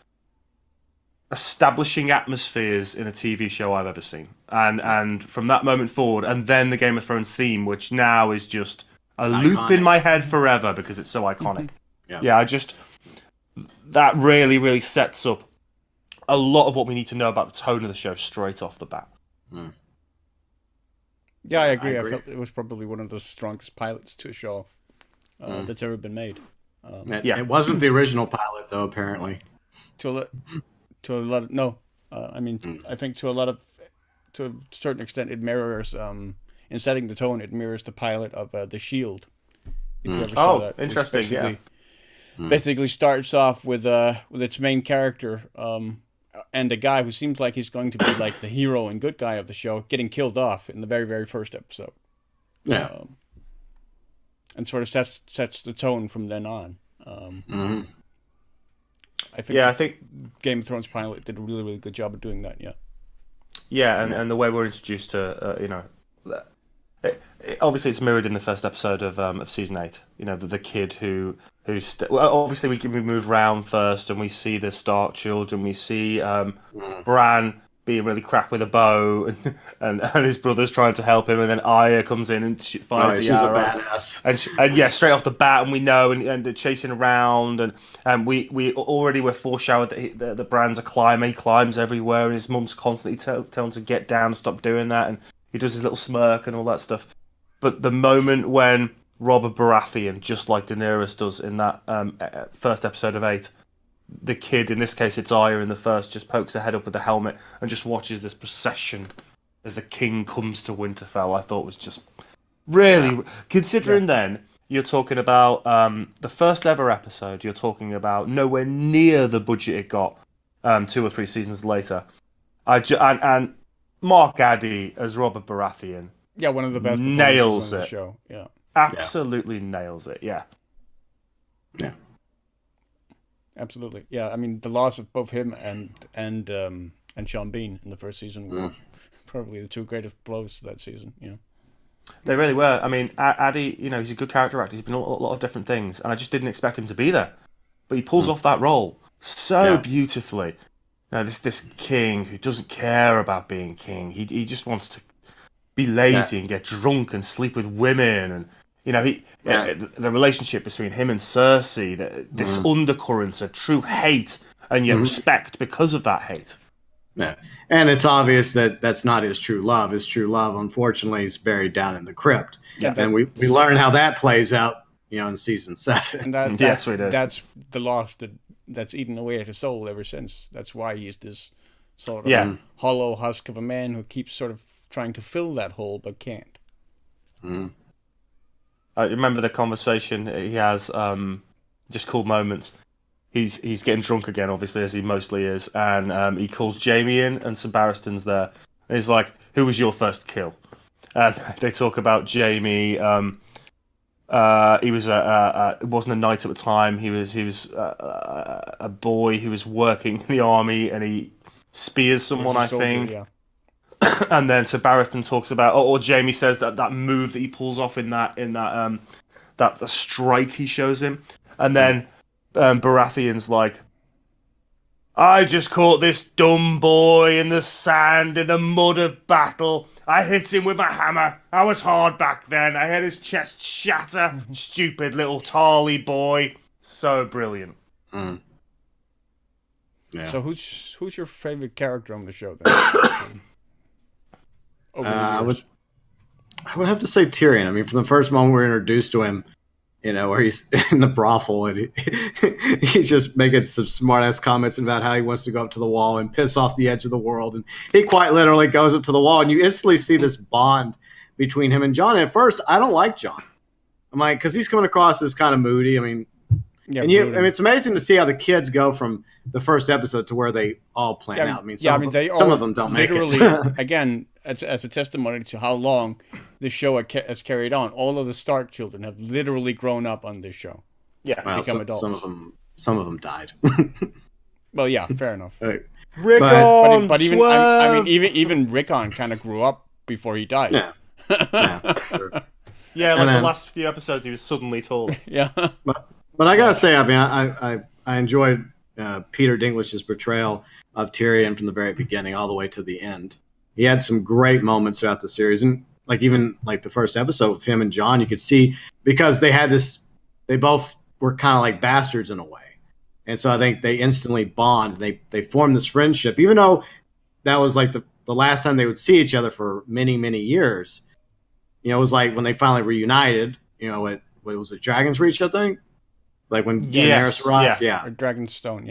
establishing atmospheres in a TV show I've ever seen. And from that moment forward, and then the Game of Thrones theme, which now is just a loop in my head forever because it's so iconic. That really, really sets up a lot of what we need to know about the tone of the show straight off the bat. Yeah, I agree. I felt it was probably one of the strongest pilots to a show that's ever been made. It wasn't the original pilot, though. Apparently, To a lot of, no, I mean, I think to a certain extent, it mirrors in setting the tone. It mirrors the pilot of The Shield. If you ever saw that, which interesting. basically starts off with its main character and a guy who seems like he's going to be like the hero and good guy of the show getting killed off in the very, very first episode. yeah. And sort of sets the tone from then on. I think Game of Thrones pilot did a really, really good job of doing that. Yeah. Yeah, and the way we're introduced to Obviously it's mirrored in the first episode of season 8. You know, the kid well, obviously we move round first and we see the Stark children. We see Bran being really crap with a bow, and his brother's trying to help him, and then Arya comes in and fires the she's arrow. a badass. And yeah, straight off the bat, and we know, and they're chasing around, and we already were foreshadowed that Bran's a climber. He climbs everywhere, and his mum's constantly telling him to get down and stop doing that, and he does his little smirk and all that stuff. But the moment when Robert Baratheon, just like Daenerys does in that first episode of 8, the kid, in this case it's Arya in the first, just pokes her head up with the helmet and just watches this procession as the king comes to Winterfell, I thought was just really... Considering then, you're talking about the first ever episode, you're talking about nowhere near the budget it got 2 or 3 seasons later. And Mark Addy as Robert Baratheon... Yeah, one of the best nails on the it. show. Yeah, absolutely nails it. Yeah, absolutely. Yeah, I mean the loss of both him and Sean Bean in the first season were probably the 2 greatest blows to that season. Yeah, they really were. I mean, Addy, you know, he's a good character actor. He's been a lot of different things, and I just didn't expect him to be there. But he pulls off that role so beautifully. Now, this king who doesn't care about being king. He just wants to be lazy and get drunk and sleep with women, and you know the relationship between him and Cersei, this undercurrents of true hate and yet respect because of that hate. Yeah, and it's obvious that that's not his true love. His true love, unfortunately, is buried down in the crypt. Yeah, and we learn how that plays out, you know, in season 7. And that's the loss that's eaten away at his soul ever since. That's why he's this sort of hollow husk of a man who keeps sort of trying to fill that hole but can't. I remember the conversation he has, just cool moments. He's getting drunk again, obviously, as he mostly is, and he calls Jaime in, and Sir Barristan's there. And he's like, "Who was your first kill?" And they talk about Jaime. He was it wasn't a knight at the time. He was a boy who was working in the army, and he spears someone, I think. Yeah. And then Sir Barristan talks about, or Jaime says that move that he pulls off in that the strike he shows him, and then Baratheon's like, "I just caught this dumb boy in the sand in the mud of battle. I hit him with my hammer. I was hard back then. I had his chest shatter. Stupid little Tarly boy." So brilliant. Yeah. So who's your favorite character on the show then? I would have to say Tyrion. I mean, from the first moment we're introduced to him, you know, where he's in the brothel and he's just making some smart-ass comments about how he wants to go up to the wall and piss off the edge of the world. And he quite literally goes up to the wall, and you instantly see this bond between him and Jon. And at first, I don't like Jon. I'm like, because he's coming across as kind of moody. I mean, it's amazing to see how the kids go from the first episode to where they all plan out. I mean, some of them don't make it. Again, as a testimony to how long this show has carried on, all of the Stark children have literally grown up on this show. Yeah, become adults. Some of them died. Well, yeah, fair enough. Rickon, but even Rickon kind of grew up before he died. Yeah, sure. Yeah, like the last few episodes, he was suddenly tall. Yeah, but I gotta say, I mean, I enjoyed Peter Dinklage's portrayal of Tyrion from the very beginning all the way to the end. He had some great moments throughout the series, and like even like the first episode with him and Jon, you could see because they both were kind of like bastards in a way, and so I think they instantly bond. They formed this friendship, even though that was like the last time they would see each other for many years. You know, it was like when they finally reunited. You know, what was it, Dragon's Reach, I think, like when Daenerys arrived. Yeah, or Dragonstone.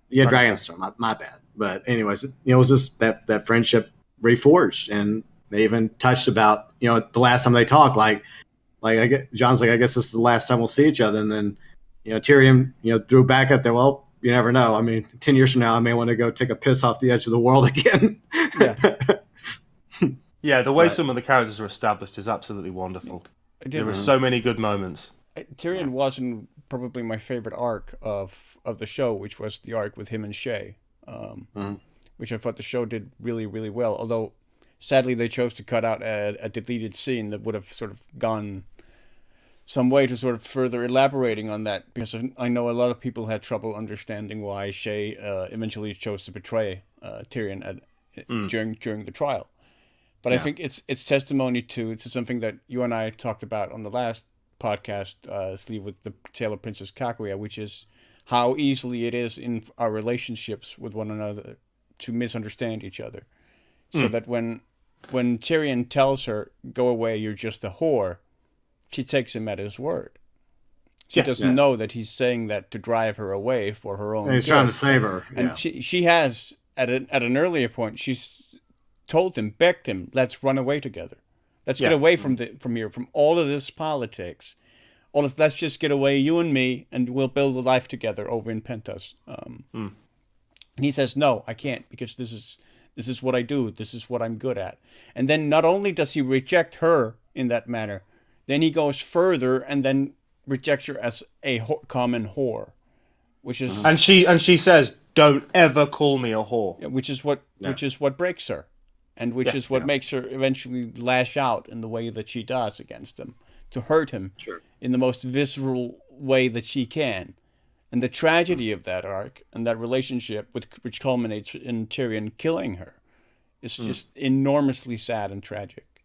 Yeah, Dragonstone. My bad. But anyways, it was just that friendship reforged, and they even touched about, you know, the last time they talked, Jon's like, I guess this is the last time we'll see each other, and then, you know, Tyrion, you know, threw back at there. Well, you never know. I mean, 10 years from now, I may want to go take a piss off the edge of the world again. Yeah, the way some of the characters are established is absolutely wonderful. There were so many good moments. Tyrion wasn't probably my favorite arc of the show, which was the arc with him and Shay. Which I thought the show did really well. Although Sadly, they chose to cut out a deleted scene that would have sort of gone some way to sort of further elaborating on that, because I know a lot of people had trouble understanding why Shay eventually chose to betray Tyrion during the trial. But I think it's testimony to something that you and I talked about on the last podcast, Sleeve, with the Tale of Princess Kaguya, which is how easily it is in our relationships with one another to misunderstand each other. So that when Tyrion tells her, "Go away, you're just a whore," she takes him at his word. She doesn't know that he's saying that to drive her away for her own. And he's trying to save her. And she has at an earlier point, she's told him, begged him, "Let's run away together. Let's get away from here, from all of this politics. Let's just get away, you and me, and we'll build a life together over in Pentos." And he says, "No, I can't, because this is what I do. This is what I'm good at." And then not only does he reject her in that manner, then he goes further and then rejects her as a common whore, which is and she says, "Don't ever call me a whore," which is what breaks her, and which is what makes her eventually lash out in the way that she does against him, to hurt him in the most visceral way that she can. And the tragedy of that arc and that relationship, which culminates in Tyrion killing her, is just enormously sad and tragic.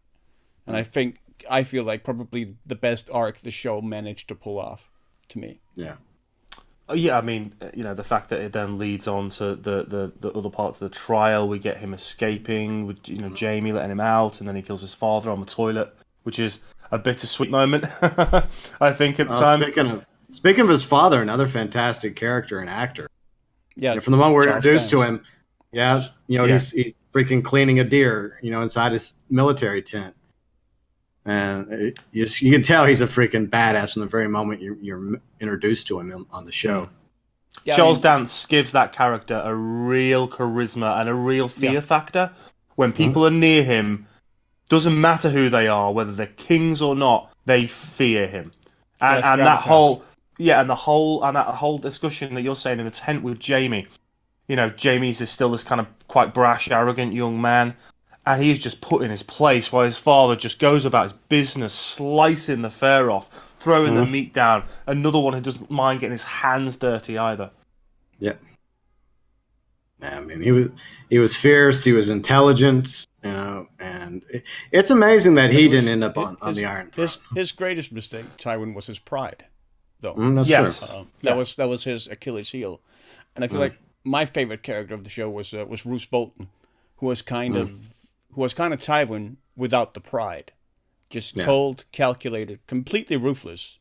And I feel like probably the best arc the show managed to pull off, to me. Yeah. Yeah, I mean, the fact that it then leads on to the other parts of the trial. We get him escaping, with Jaime letting him out, and then he kills his father on the toilet, which is a bittersweet moment, I think, at the time. Speaking of his father, another fantastic character and actor. Yeah, from the moment we're introduced to him, he's freaking cleaning a deer, inside his military tent, and you can tell he's a freaking badass from the very moment you're introduced to him on the show. Yeah, Charles Dance gives that character a real charisma and a real fear factor. When people are near him, doesn't matter who they are, whether they're kings or not, they fear him. And that whole discussion that you're saying in the tent with Jaime, Jaime's still this kind of quite brash, arrogant young man, and he's just put in his place while his father just goes about his business, slicing the fur off, throwing the meat down. Another one who doesn't mind getting his hands dirty either. Yeah. I mean, he was fierce. He was intelligent. And it's amazing that he didn't end up on the Iron Throne. His greatest mistake, Tywin, was his pride, though. That's true. That was his Achilles heel, and I feel like my favorite character of the show was Roose Bolton, who was kind of Tywin without the pride, just cold, calculated, completely ruthless,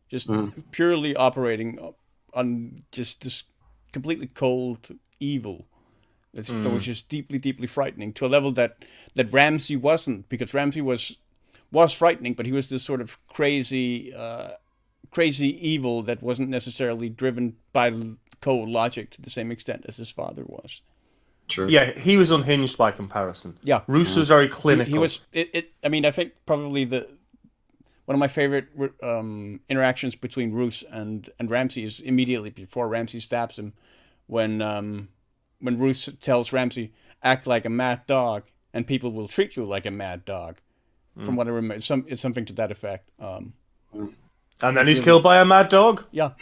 just purely operating on just this completely cold evil. That was just deeply, deeply frightening, to a level that Ramsay wasn't, because Ramsay was frightening, but he was this sort of crazy evil that wasn't necessarily driven by cold logic to the same extent as his father was. True. Yeah, he was unhinged by comparison. Yeah, Roose was very clinical. He was. I mean, I think probably one of my favorite interactions between Roose and Ramsay is immediately before Ramsay stabs him, when Roose tells Ramsay, "Act like a mad dog, and people will treat you like a mad dog." From what I remember, it's something to that effect. And then he's killed by a mad dog. Yeah,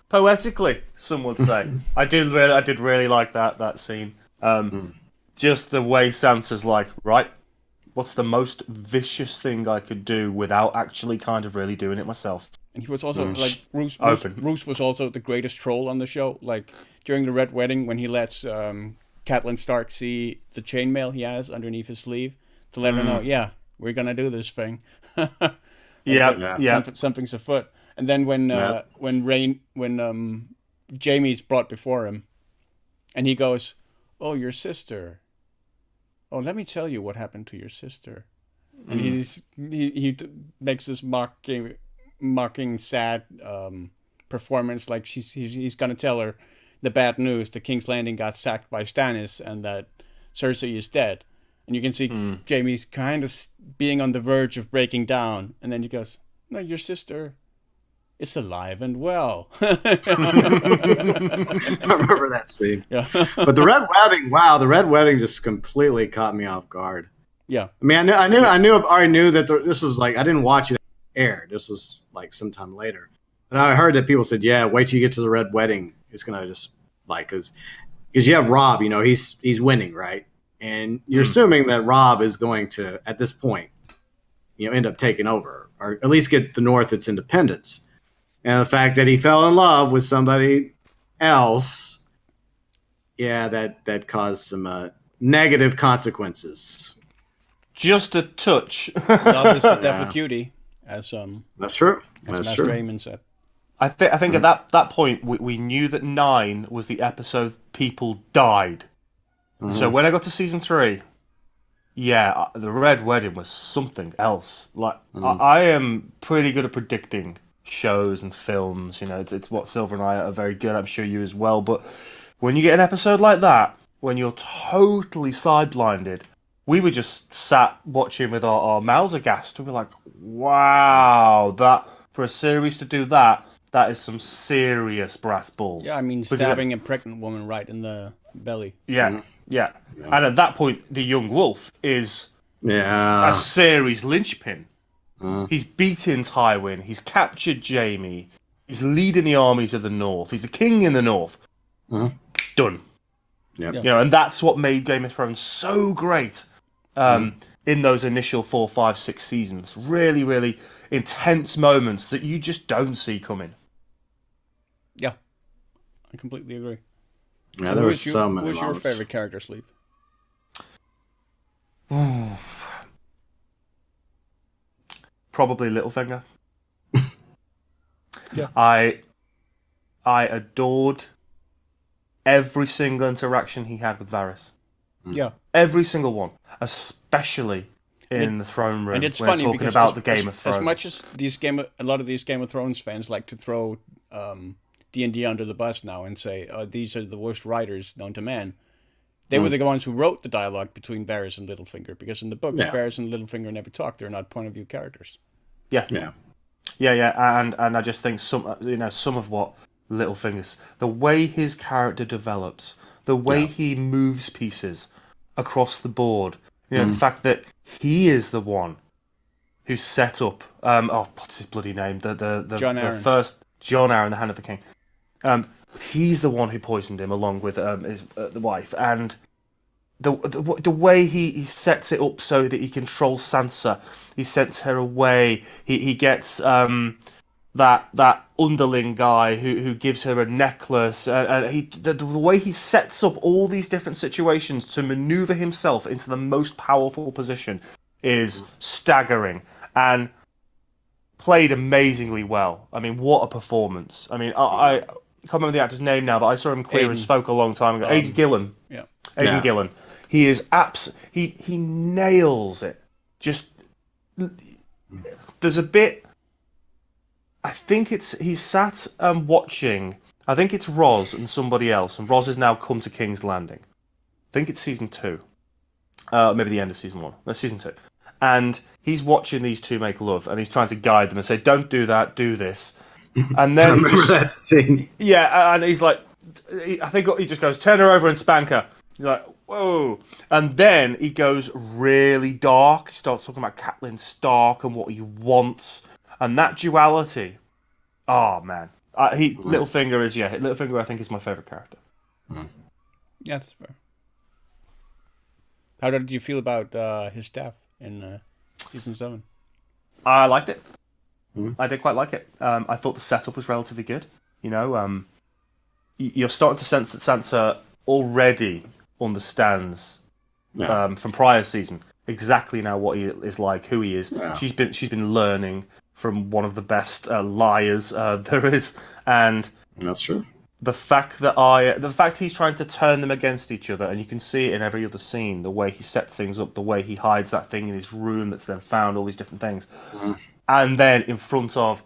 poetically, some would say. I did really like that scene. Just the way Sansa's like, right, what's the most vicious thing I could do without actually kind of really doing it myself? And he was also Roose was also the greatest troll on the show. Like during the Red Wedding, when he lets Catelyn Stark see the chainmail he has underneath his sleeve to let her know, we're gonna do this thing. Something's afoot. And then when Jaime's brought before him, and he goes, "Oh, your sister. Oh, let me tell you what happened to your sister." And he makes this mocking, sad performance, like he's gonna tell her the bad news: the King's Landing got sacked by Stannis, and that Cersei is dead. And you can see Jaime's kind of being on the verge of breaking down, and then he goes, "No, your sister is alive and well." I remember that scene. Yeah. But the Red Wedding just completely caught me off guard. Yeah. I mean, I already knew that this was like, I didn't watch it air. This was like sometime later. And I heard that people said, yeah, wait till you get to the Red Wedding. It's going to just like, because you have Rob, he's winning, right? And you're assuming that Rob is going to, at this point, end up taking over, or at least get the North its independence. And the fact that he fell in love with somebody else, yeah, that caused some negative consequences. Just a touch. Love is the death of duty, as That's true. as That's Master true. Aemon said. I think at that point we knew that 9 was the episode people died. So when I got to season 3, yeah, the Red Wedding was something else. Like I am pretty good at predicting shows and films. It's what Silver and I are very good. I'm sure you as well. But when you get an episode like that, when you're totally sideblinded, we were just sat watching with our mouths aghast. We were like, "Wow, that for a series to do that." That is some serious brass balls. Yeah, I mean, stabbing a pregnant woman right in the belly. Yeah. And at that point, the young wolf is a series linchpin. He's beaten Tywin. He's captured Jaime. He's leading the armies of the North. He's the king in the North. Done. Yep. And that's what made Game of Thrones so great in those initial 4, 5, 6 seasons. Really, really intense moments that you just don't see coming. Yeah, I completely agree. Yeah, So there was who's so many Who's your moments. favorite character, Sleep? Probably Littlefinger. Yeah. I adored every single interaction he had with Varys. Yeah. Every single one, especially in the throne room. And it's when funny talking because about the Game of Thrones. as much as a lot of these Game of Thrones fans like to throw D&D under the bus now and say these are the worst writers known to man, they were the ones who wrote the dialogue between Varys and Littlefinger, because in the books, Varys and Littlefinger never talk. They're not point of view characters. Yeah. Yeah. And I just think some of what Littlefinger's, the way his character develops, the way he moves pieces across the board, the fact that he is the one who set up what's his bloody name, the Jon the Arryn. first Jon Arryn, the Hand of the King. He's the one who poisoned him along with his the wife, and the way he sets it up so that he controls Sansa, he sends her away. He gets that underling guy who gives her a necklace, and the way he sets up all these different situations to maneuver himself into the most powerful position is staggering and played amazingly well. I mean, what a performance! I mean, I can't remember the actor's name now, but I saw him in Queer as Folk a long time ago. Aidan Gillen. Yeah. Aidan Gillen. He is he nails it. Just there's a bit. I think he's sat watching. I think it's Roz and somebody else, and Roz has now come to King's Landing. I think it's season 2, maybe the end of season 1. No, season 2. And he's watching these two make love, and he's trying to guide them and say, "Don't do that, do this." And then I remember that scene. Yeah, and he's like, I think he just goes, "Turn her over and spank her." He's like, "Whoa!" And then he goes really dark. He starts talking about Catelyn Stark and what he wants, and that duality. Oh man, Littlefinger is Littlefinger. I think is my favorite character. Yeah, that's fair. How did you feel about his staff in season 7? I liked it. I did quite like it. I thought the setup was relatively good. You're starting to sense that Sansa already understands from prior season exactly now what he is like, who he is. Yeah. She's been learning from one of the best liars there is, and that's true. The fact he's trying to turn them against each other, and you can see it in every other scene, the way he sets things up, the way he hides that thing in his room that's then found, all these different things. And then in front of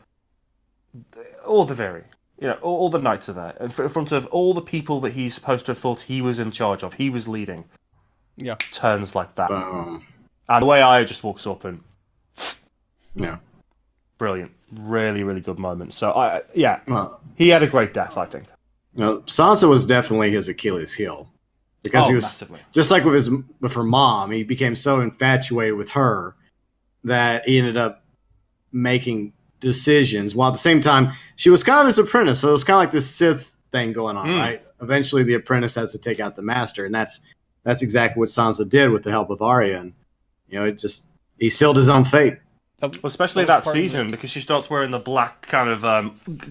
all the all the knights are there, in front of all the people that he's supposed to have thought he was in charge of, he was leading. Yeah. Turns like that. And the way Arya just walks up and... Yeah. Brilliant. Really, really good moment. So, he had a great death, I think. Sansa was definitely his Achilles heel. because he was massively. just like with her mom. He became so infatuated with her that he ended up making decisions while at the same time she was kind of his apprentice. So it was kind of like this Sith thing going on, right? Eventually, the apprentice has to take out the master, and that's exactly what Sansa did with the help of Arya. And he sealed his own fate. Well, especially that season, because she starts wearing the black kind of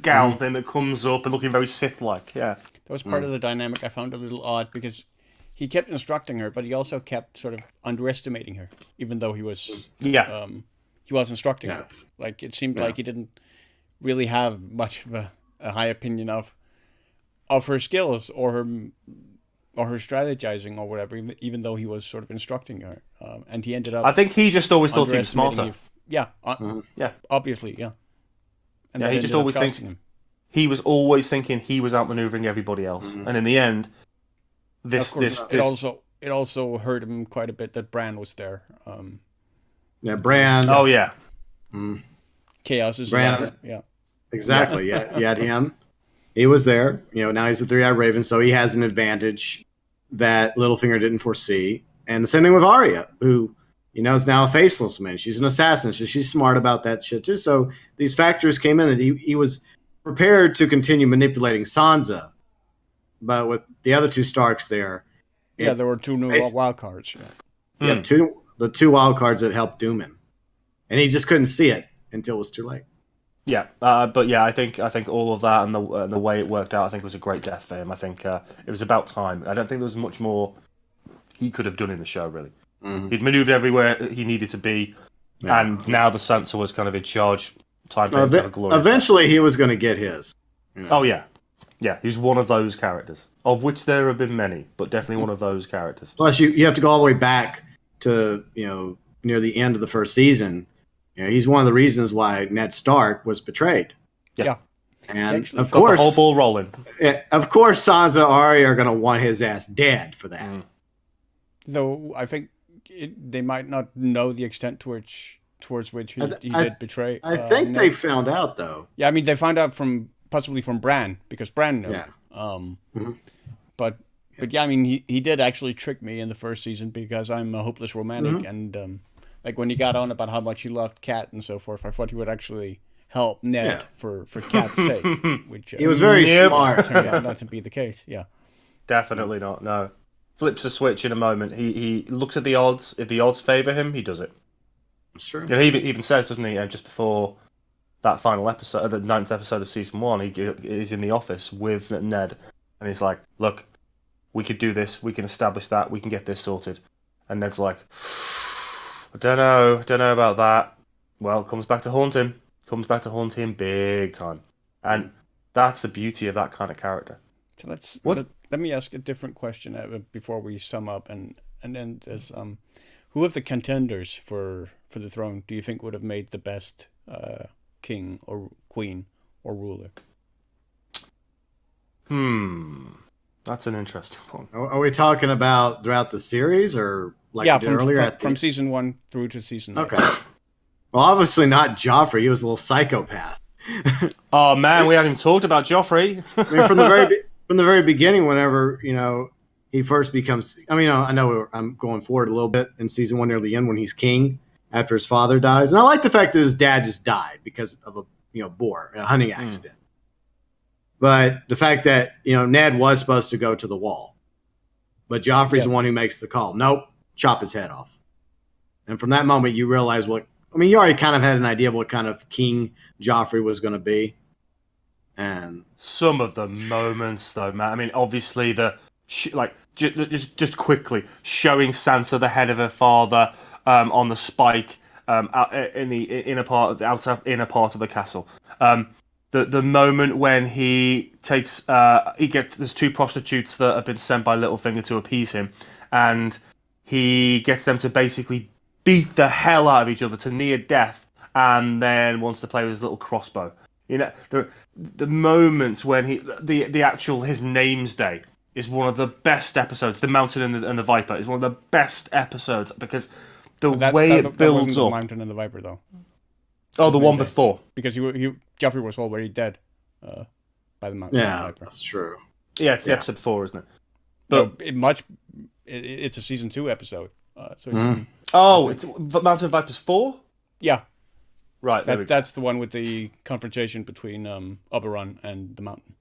gown thing that comes up and looking very Sith-like. Yeah, that was part of the dynamic I found a little odd, because he kept instructing her, but he also kept sort of underestimating her, even though he was instructing her. Like, it seemed like he didn't really have much of a high opinion of her skills or her strategizing or whatever, even though he was sort of instructing her. And he ended up... I think he just always thought he was smarter. Obviously, yeah. And he just always thinks him. He was always thinking he was outmaneuvering everybody else, and in the end, it also hurt him quite a bit that Bran was there. Bran. Oh yeah. Chaos is Bran. Exactly. Yeah, you had him. He was there. Now he's a three-eyed raven, so he has an advantage that Littlefinger didn't foresee. And the same thing with Arya, who is now a faceless man. She's an assassin, so she's smart about that shit too. So these factors came in that he was prepared to continue manipulating Sansa, but with the other two Starks there, there were two new wild cards. The two wild cards that helped doom him, and he just couldn't see it until it was too late. Yeah, but yeah, I think all of that and the way it worked out, I think was a great death for him. I think it was about time. I don't think there was much more he could have done in the show, really. He'd manoeuvred everywhere he needed to be, and now the Sansa was kind of in charge. Time for him to have a glorious eventually, death. He was going to get his. Oh yeah, he's one of those characters, of which there have been many, but definitely one of those characters. Plus, you have to go all the way back to near the end of the first season. He's one of the reasons why Ned Stark was betrayed. Yeah. And of course, the whole ball rolling. Of course, Sansa and Arya are going to want his ass dead for that. Though I think they might not know the extent towards which he did betray. I think they found out, though. Yeah, I mean, they found out possibly from Bran, because Bran knew. Yeah. But yeah, I mean, he did actually trick me in the first season, because I'm a hopeless romantic, and like when he got on about how much he loved Cat and so forth, I thought he would actually help Ned for Cat's sake, which he was very smart. Turned out not to be the case. Yeah, definitely not. No, flips a switch in a moment. He looks at the odds. If the odds favor him, he does it. Sure. And he even says, doesn't he? Just before that final episode, the 9th episode of season 1, he is in the office with Ned, and he's like, "Look, we could do this. We can establish that. We can get this sorted." And Ned's like, "I don't know about that." Well, comes back to haunt him big time, and that's the beauty of that kind of character. So let me ask a different question before we sum up, and then there's who of the contenders for the throne do you think would have made the best king or queen or ruler? That's an interesting one. Are we talking about throughout the series, or from season 1 through to season 8? Okay. Well, obviously not Joffrey. He was a little psychopath. Oh man, we hadn't even talked about Joffrey. I mean, from the very beginning, whenever he first becomes. I mean, I know I'm going forward a little bit in season 1 near the end when he's king after his father dies, and I like the fact that his dad just died because of a boar, a hunting accident. But the fact that Ned was supposed to go to the wall, but Joffrey's the one who makes the call. Nope, chop his head off. And from that moment, you realize you already kind of had an idea of what kind of king Joffrey was going to be. And some of the moments, though, man. I mean, obviously just quickly showing Sansa the head of her father on the spike in the inner part of the castle. The moment when he takes there's 2 prostitutes that have been sent by Littlefinger to appease him, and he gets them to basically beat the hell out of each other to near death, and then wants to play with his little crossbow. The moments when the actual his name's day is one of the best episodes. The Mountain and the Viper is one of the best episodes, because way it builds up. The Mountain and the Viper, though. Oh, the one before, because Joffrey was already dead by the Mountain and the Viper. That's true. Yeah, it's the episode 4, isn't it? But it's a season 2 episode. So it's Mountain of Vipers 4. yeah, Right. that's the one with the confrontation between Oberon and the Mountain.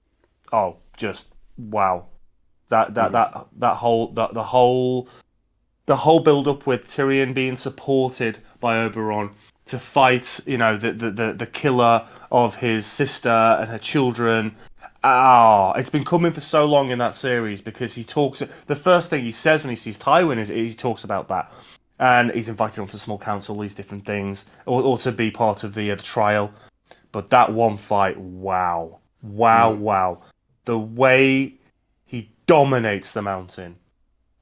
Oh, just wow! The whole build up with Tyrion being supported by Oberon to fight, the killer of his sister and her children. It's been coming for so long in that series because he talks. The first thing he says when he sees Tywin is he talks about that, and he's invited onto the small council, these different things, or to be part of the trial. But that one fight, wow, the way he dominates the Mountain,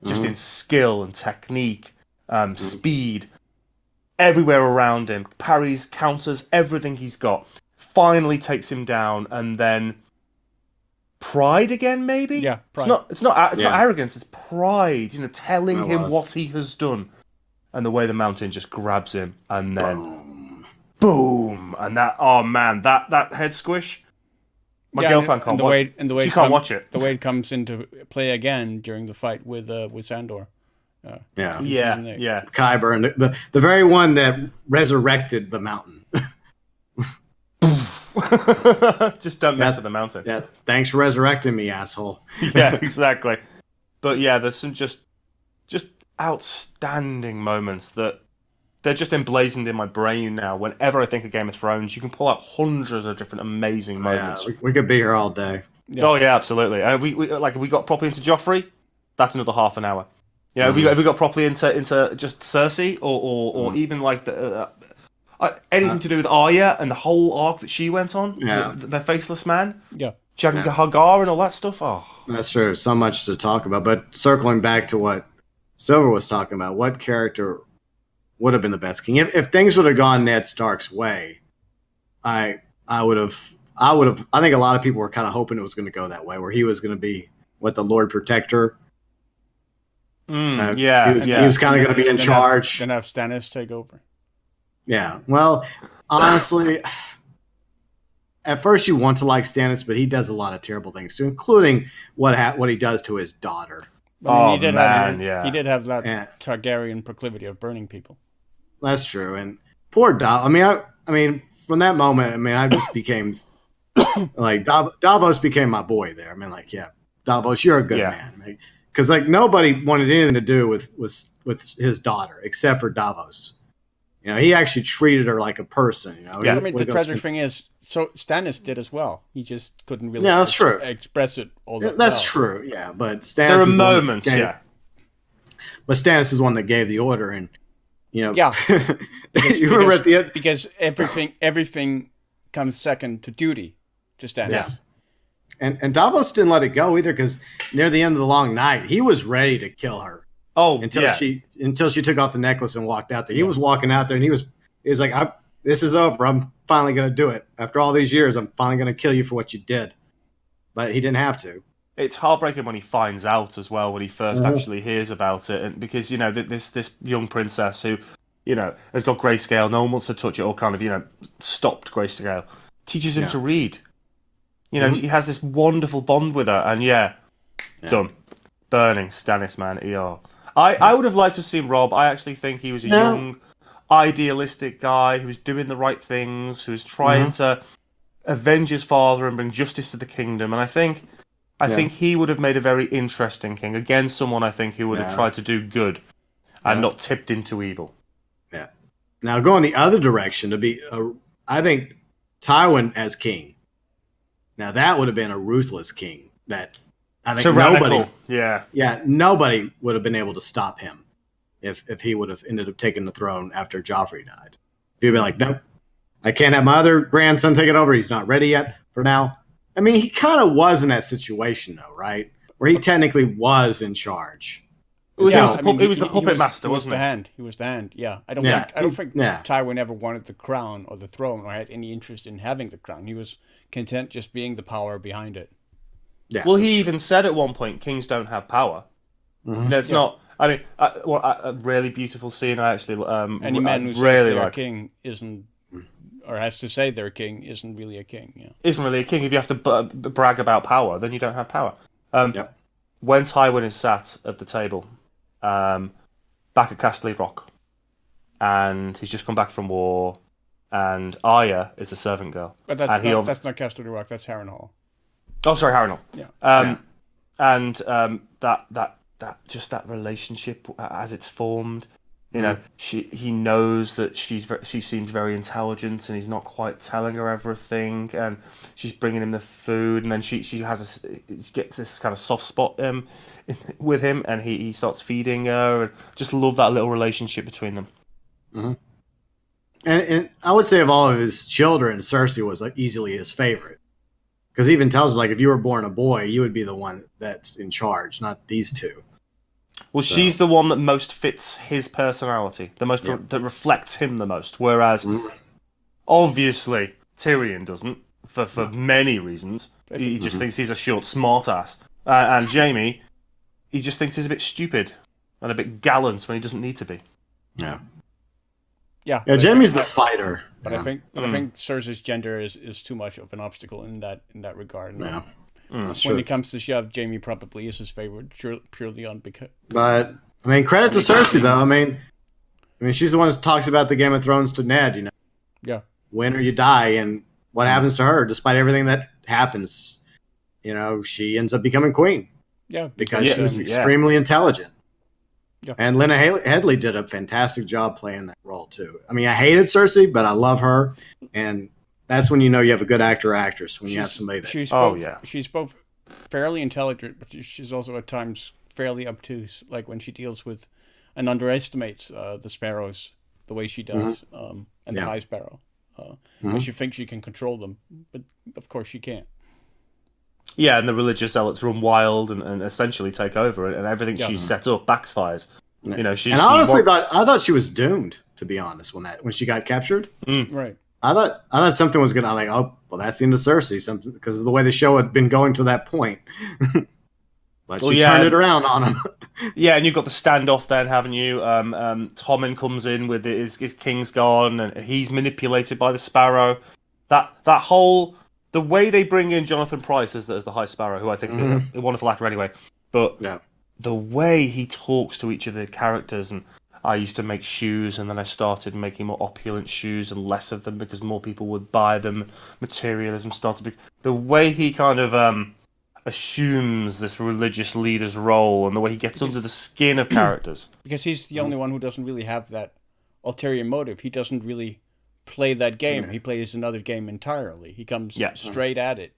just in skill and technique, speed, everywhere around him, parries, counters, everything he's got, finally takes him down, and then pride again, maybe? Yeah, pride. It's not arrogance, it's pride, telling him what he has done. And the way the Mountain just grabs him, and then boom, and that head squish. My girlfriend can't watch it. She can't watch it. The way it comes into play again during the fight with Sandor. Yeah. Kyber, and the very one that resurrected the Mountain. Just don't mess with the Mountain. Yeah. Thanks for resurrecting me, asshole. Yeah, exactly. But yeah, there's some just outstanding moments that they're just emblazoned in my brain now. Whenever I think of Game of Thrones, you can pull out hundreds of different amazing moments. Yeah, we could be here all day. Yeah. Oh yeah, absolutely. If we got properly into Joffrey, that's another half an hour. If we got properly into just Cersei or even like the anything to do with Arya and the whole arc that she went on, the Faceless Man, Jaqen Hagar and all that stuff. Oh, that's true. So much to talk about. But circling back to what Silver was talking about, what character would have been the best king? If things would have gone Ned Stark's way, I would have. I think a lot of people were kind of hoping it was going to go that way, where he was going to be the Lord Protector. He was kind of going to be in charge. Gonna have Stannis take over. Yeah. Well, honestly, at first you want to like Stannis, but he does a lot of terrible things too, including what he does to his daughter. He did have that Targaryen proclivity of burning people. That's true, and poor Davos. I mean, from that moment, I just became like Davos became my boy there. Davos, you're a good man, because nobody wanted anything to do with his daughter except for Davos. He actually treated her like a person. The tragic thing is, so Stannis did as well. He just couldn't really express it all that That's true, yeah. But Stannis there are moments, But Stannis is one that gave the order, and because, you remember at the end, because everything comes second to duty to Stannis. Yeah. And Davos didn't let it go either, because near the end of the long night, he was ready to kill her. Until she took off the necklace and walked out there. He was walking out there, and he was like, "This is over. I'm finally going to do it. After all these years, I'm finally going to kill you for what you did." But he didn't have to. It's heartbreaking when he finds out as well, when he first actually hears about it, and because this young princess who has got grayscale, no one wants to touch it, or kind of stopped grayscale, teaches him to read. He has this wonderful bond with her, and done. Burning Stannis, man. I would have liked to see Robb. I actually think he was a young, idealistic guy who was doing the right things, who was trying to avenge his father and bring justice to the kingdom. And I think he would have made a very interesting king. Again, someone I think who would have tried to do good and not tipped into evil. Yeah. Now, going the other direction to be, I think Tywin as king. Now, that would have been a ruthless king that... I think nobody would have been able to stop him if he would have ended up taking the throne after Joffrey died. If he'd been like, "Nope, I can't have my other grandson take it over. He's not ready yet for now." He kind of was in that situation, though, right? Where he technically was in charge. He was the puppet master, wasn't he? He was the hand. Yeah, I don't think Tywin ever wanted the crown or the throne or had any interest in having the crown. He was content just being the power behind it. Yeah, well, he even said at one point, "Kings don't have power." It's not. A really beautiful scene. I actually any man who says they're a king isn't, or has to say they're a king, isn't really a king. Yeah, isn't really a king. If you have to brag about power, then you don't have power. when Tywin is sat at the table, back at Castle Rock, and he's just come back from war, and Arya is the servant girl. But that's not Castle Rock. That's Harrenhal. Oh, sorry, Harrenhal. Yeah. And that relationship as it's formed, you know, he knows that she seems very intelligent, and he's not quite telling her everything, and she's bringing him the food, and then she gets this kind of soft spot with him, and he starts feeding her, and just love that little relationship between them. Mm-hmm. And I would say of all of his children, Cersei was like easily his favorite. Because he even tells her, like, if you were born a boy, you would be the one that's in charge, not these two. Well, she's the one that most fits his personality, the most that reflects him the most. Whereas, obviously, Tyrion doesn't, for many reasons. He just thinks he's a short smartass. And Jaime, he just thinks he's a bit stupid and a bit gallant when he doesn't need to be. Yeah. Yeah, Jaime's the fighter. But I think Cersei's gender is too much of an obstacle in that regard. Yeah, when it comes to shove, Jaime probably is his favorite purely on because. But I mean, credit to Cersei though. I mean, she's the one who talks about the Game of Thrones to Ned. You know, yeah, win or you die, and what happens to her, despite everything that happens, you know, she ends up becoming queen. Yeah, because she was extremely intelligent. Yeah. And Lena Headey did a fantastic job playing that role too. I mean, I hated Cersei, but I love her, and that's when you know you have a good actor or actress when you have somebody that. She's both fairly intelligent, but she's also at times fairly obtuse. Like when she deals with and underestimates the sparrows the way she does, and the High Sparrow. But you think she can control them, but of course she can't. Yeah, and the religious zealots run wild and essentially take over, and everything she's set up backfires. You know, I honestly thought she was doomed. To be honest, when she got captured, right? I thought something was gonna that's the end of Cersei, something because of the way the show had been going to that point. But she turned it around on him. Yeah, and you've got the standoff then, haven't you? Tommen comes in with his king's gone, and he's manipulated by the Sparrow. That whole. The way they bring in Jonathan Pryce as the High Sparrow, who I think is a wonderful actor anyway, but the way he talks to each of the characters, and I used to make shoes, and then I started making more opulent shoes and less of them because more people would buy them. Materialism started to be... The way he kind of assumes this religious leader's role, and the way he gets under the skin of characters. Because he's the only one who doesn't really have that ulterior motive. He doesn't really play that game. He plays another game entirely. He comes straight at it.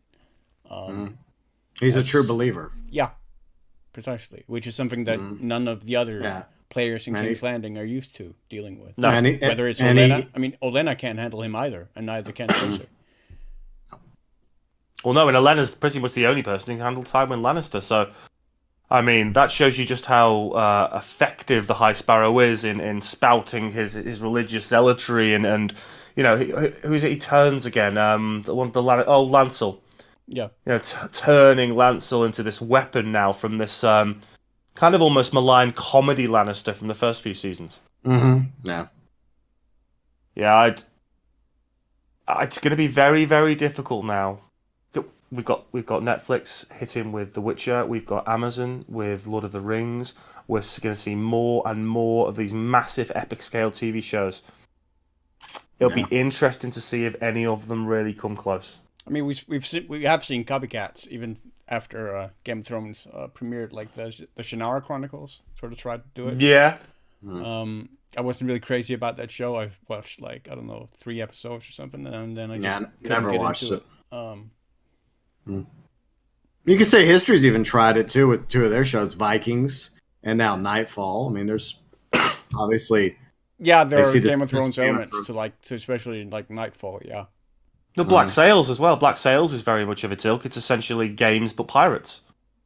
He's a true believer. Yeah, precisely. Which is something that none of the other players in King's Landing are used to dealing with. No. Whether it's Olenna. Olenna can't handle him either, and neither can Cersei. Well, no, and Olenna's pretty much the only person who can handle Tywin Lannister, so... I mean, that shows you just how effective the High Sparrow is in spouting his religious zealotry and you know, who is it he turns again? Lancel. Yeah. You know, turning Lancel into this weapon now from this kind of almost malign comedy Lannister from the first few seasons. Yeah. Yeah, it's going to be very, very difficult now. We've got Netflix hitting with The Witcher. We've got Amazon with Lord of the Rings. We're going to see more and more of these massive epic scale TV shows. It'll be interesting to see if any of them really come close. I mean, we have seen copycats even after Game of Thrones premiered, like the Shannara Chronicles sort of tried to do it. Yeah. I wasn't really crazy about that show. I've watched 3 episodes or something, and then I just never watched it. You can say history's even tried it too with 2 of their shows, Vikings and now Nightfall. I mean, there's obviously there are Game of Thrones elements to especially like Nightfall. Yeah, the Black Sails as well. Black Sails is very much of its ilk. It's essentially games but pirates.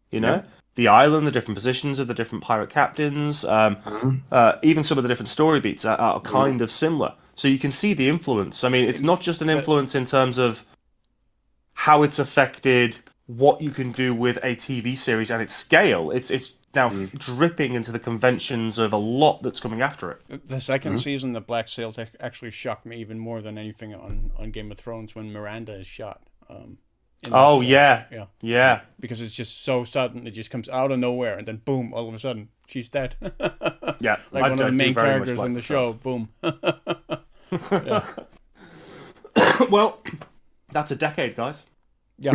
You know, the island, the different positions of the different pirate captains, even some of the different story beats are kind of similar. So you can see the influence. I mean, it's not just an influence in terms of how it's affected what you can do with a TV series and its scale. It's now dripping into the conventions of a lot that's coming after it. The second season of Black Sails actually shocked me even more than anything on Game of Thrones when Miranda is shot. in that Oh show. yeah, yeah. Because it's just so sudden. It just comes out of nowhere, and then boom, all of a sudden she's dead. Yeah, like I one of do the main very much characters like in the the show. first. Boom. Yeah. Well, that's a decade, guys. Yeah.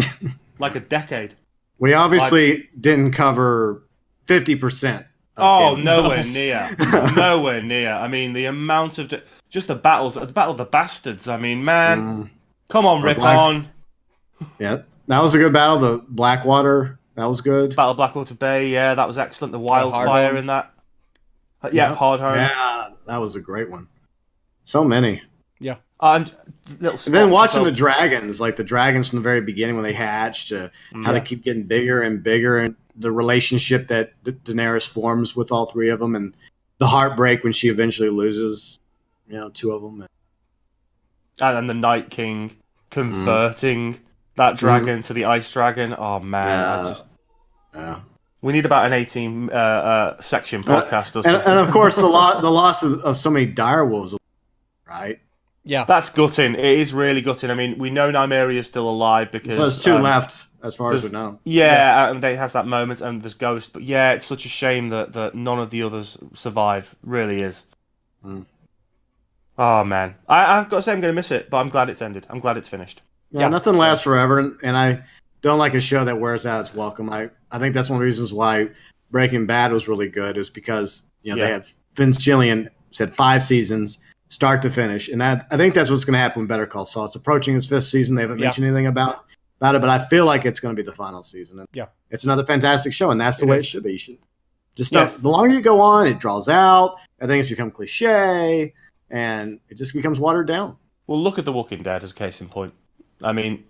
Like a decade. We obviously didn't cover 50%. Oh, Game of nowhere Thrones. near. Nowhere near. I mean, the amount of... just the battles, the Battle of the Bastards. I mean, man, come on, Rickon. Yeah, that was a good battle. The Blackwater, that was good. Battle of Blackwater Bay, yeah, that was excellent. The wildfire Hardhome. in that. Yeah, Hardhome. Yeah, that was a great one. So many. Yeah. And And then watching the dragons, like the dragons from the very beginning when they hatched, how they keep getting bigger and bigger, and the relationship that Daenerys forms with all three of them, and the heartbreak when she eventually loses, two of them. And then the Night King converting that dragon to the Ice Dragon. Oh man, Yeah. we need about an 18 section podcast or something. And of course, the loss of so many direwolves, right? Yeah. That's gutting. It is really gutting. I mean, we know Nymeria is still alive because So there's two left, as far as we know. Yeah, and they has that moment, and there's Ghost. But yeah, it's such a shame that none of the others survive. Really is. Oh man, I've got to say I'm going to miss it, but I'm glad it's ended. I'm glad it's finished. Yeah, nothing lasts forever, and I don't like a show that wears out its welcome. I think that's one of the reasons why Breaking Bad was really good, is because they had Vince Gillian said 5 seasons, start to finish, and I think that's what's going to happen with Better Call Saul. It's approaching its 5th season. They haven't mentioned anything about it, but I feel like it's going to be the final season. And it's another fantastic show, and that's the way it should be. You should just start. The longer you go on, it draws out. I think it's become cliche, and it just becomes watered down. Well, look at The Walking Dead as a case in point. I mean,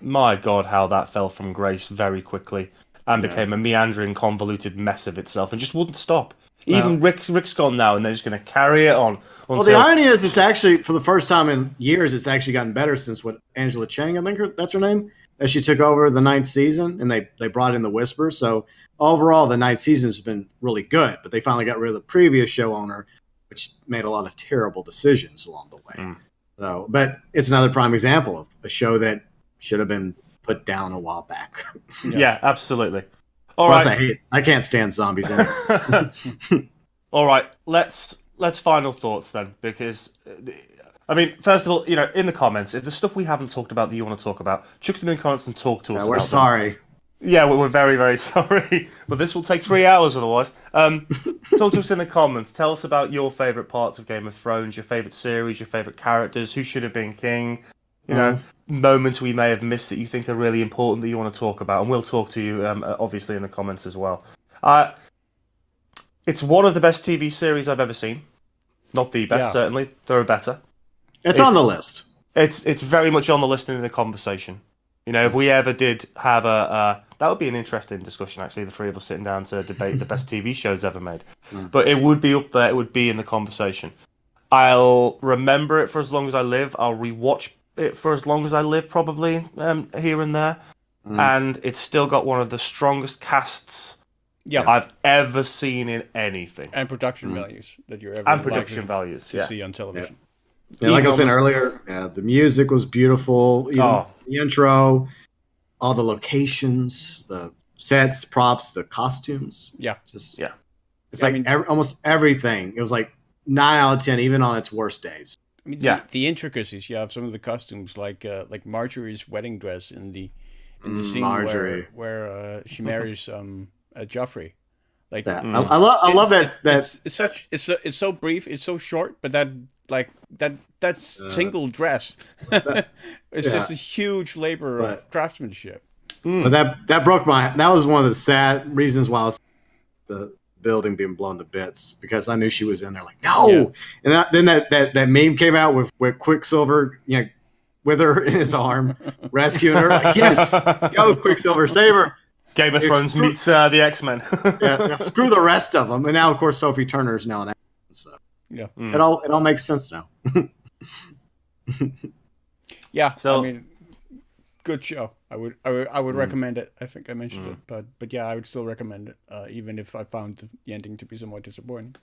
my God, how that fell from grace very quickly and became a meandering, convoluted mess of itself and just wouldn't stop. Even Rick's gone now, and they're just going to carry it on. Well, the irony is, it's actually, for the first time in years, it's actually gotten better since Angela Chang, I think that's her name, as she took over the 9th season, and they brought in the Whisper. So overall, the 9th season has been really good, but they finally got rid of the previous show owner, which made a lot of terrible decisions along the way. So, but it's another prime example of a show that should have been put down a while back. Yeah, absolutely. Plus, I can't stand zombies anyway. All right, let's final thoughts then, because I mean, first of all, in the comments, if there's stuff we haven't talked about that you want to talk about, chuck them in the comments and talk to us. We're about sorry. Them. Yeah, we're very, very sorry, but this will take 3 hours otherwise. Talk to us in the comments. Tell us about your favourite parts of Game of Thrones, your favourite series, your favourite characters, who should have been king. Moments we may have missed that you think are really important that you want to talk about, and we'll talk to you obviously in the comments as well. It's one of the best TV series I've ever seen. Not the best, certainly. There are better. It's on the list. It's very much on the list and in the conversation. If we ever did have that would be an interesting discussion, actually, the three of us sitting down to debate the best TV shows ever made. But it would be up there, it would be in the conversation. I'll remember it for as long as I live. I'll rewatch it for as long as I live, probably, here and there. And it's still got one of the strongest casts I've ever seen in anything. And production values that you're ever likely to see on television. Yeah, like I was saying earlier, the music was beautiful. The intro, all the locations, the sets, props, the costumes. It's like almost everything. It was like 9 out of 10, even on its worst days. I mean, the intricacies. You have some of the costumes, like Marjorie's wedding dress in the scene where she marries Joffrey. Like that. I love that. It's so brief. It's so short, but that's single dress. It's just a huge labor of craftsmanship. But that broke my. That was one of the sad reasons why I was the building being blown to bits, because I knew she was in there. Like no, and then that meme came out with Quicksilver, with her in his arm, rescuing her. Like yes, go Quicksilver, save her. Game of Thrones meets the X-Men. Screw the rest of them. And now, of course, Sophie Turner is now an X-Men. So it all makes sense now. So I mean, good show. I would recommend it. I think I mentioned it, but yeah, I would still recommend it, even if I found the ending to be somewhat disappointing.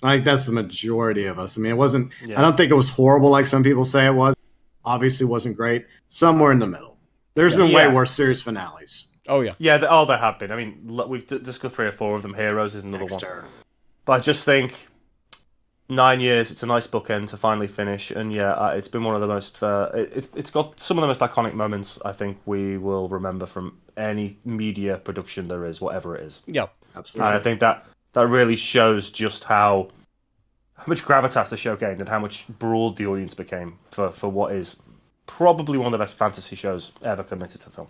I think that's the majority of us. I mean, it wasn't. I don't think it was horrible like some people say it was. Obviously, wasn't great. Somewhere in the middle. There's been Yeah. way worse series finales. Oh yeah. Yeah, there have been. I mean, we've discussed 3 or 4 of them. Heroes is another one. Dexter. But I just think 9 years, it's a nice bookend to finally finish. And yeah, it's been one of the most... it's got some of the most iconic moments I think we will remember from any media production there is, whatever it is. Yeah. Absolutely. And I think that really shows just how much gravitas the show gained and how much broad the audience became for what is probably one of the best fantasy shows ever committed to film.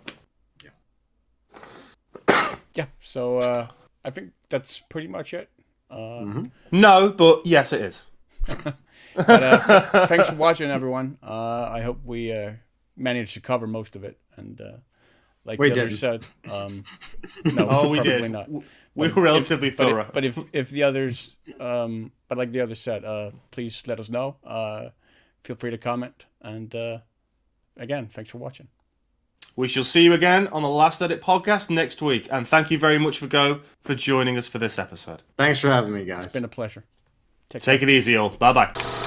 Yeah. So I think that's pretty much it. No, but yes, it is. But, thanks for watching, everyone. I hope we managed to cover most of it. And like We the other didn't. said, no, Oh, we probably did. not. We But were relatively thorough. But if the others, but like the others said, please let us know. Feel free to comment. And again, thanks for watching. We shall see you again on the Last Edit podcast next week. And thank you very much for joining us for this episode. Thanks for having me, guys. It's been a pleasure. Take it easy, all. Bye-bye.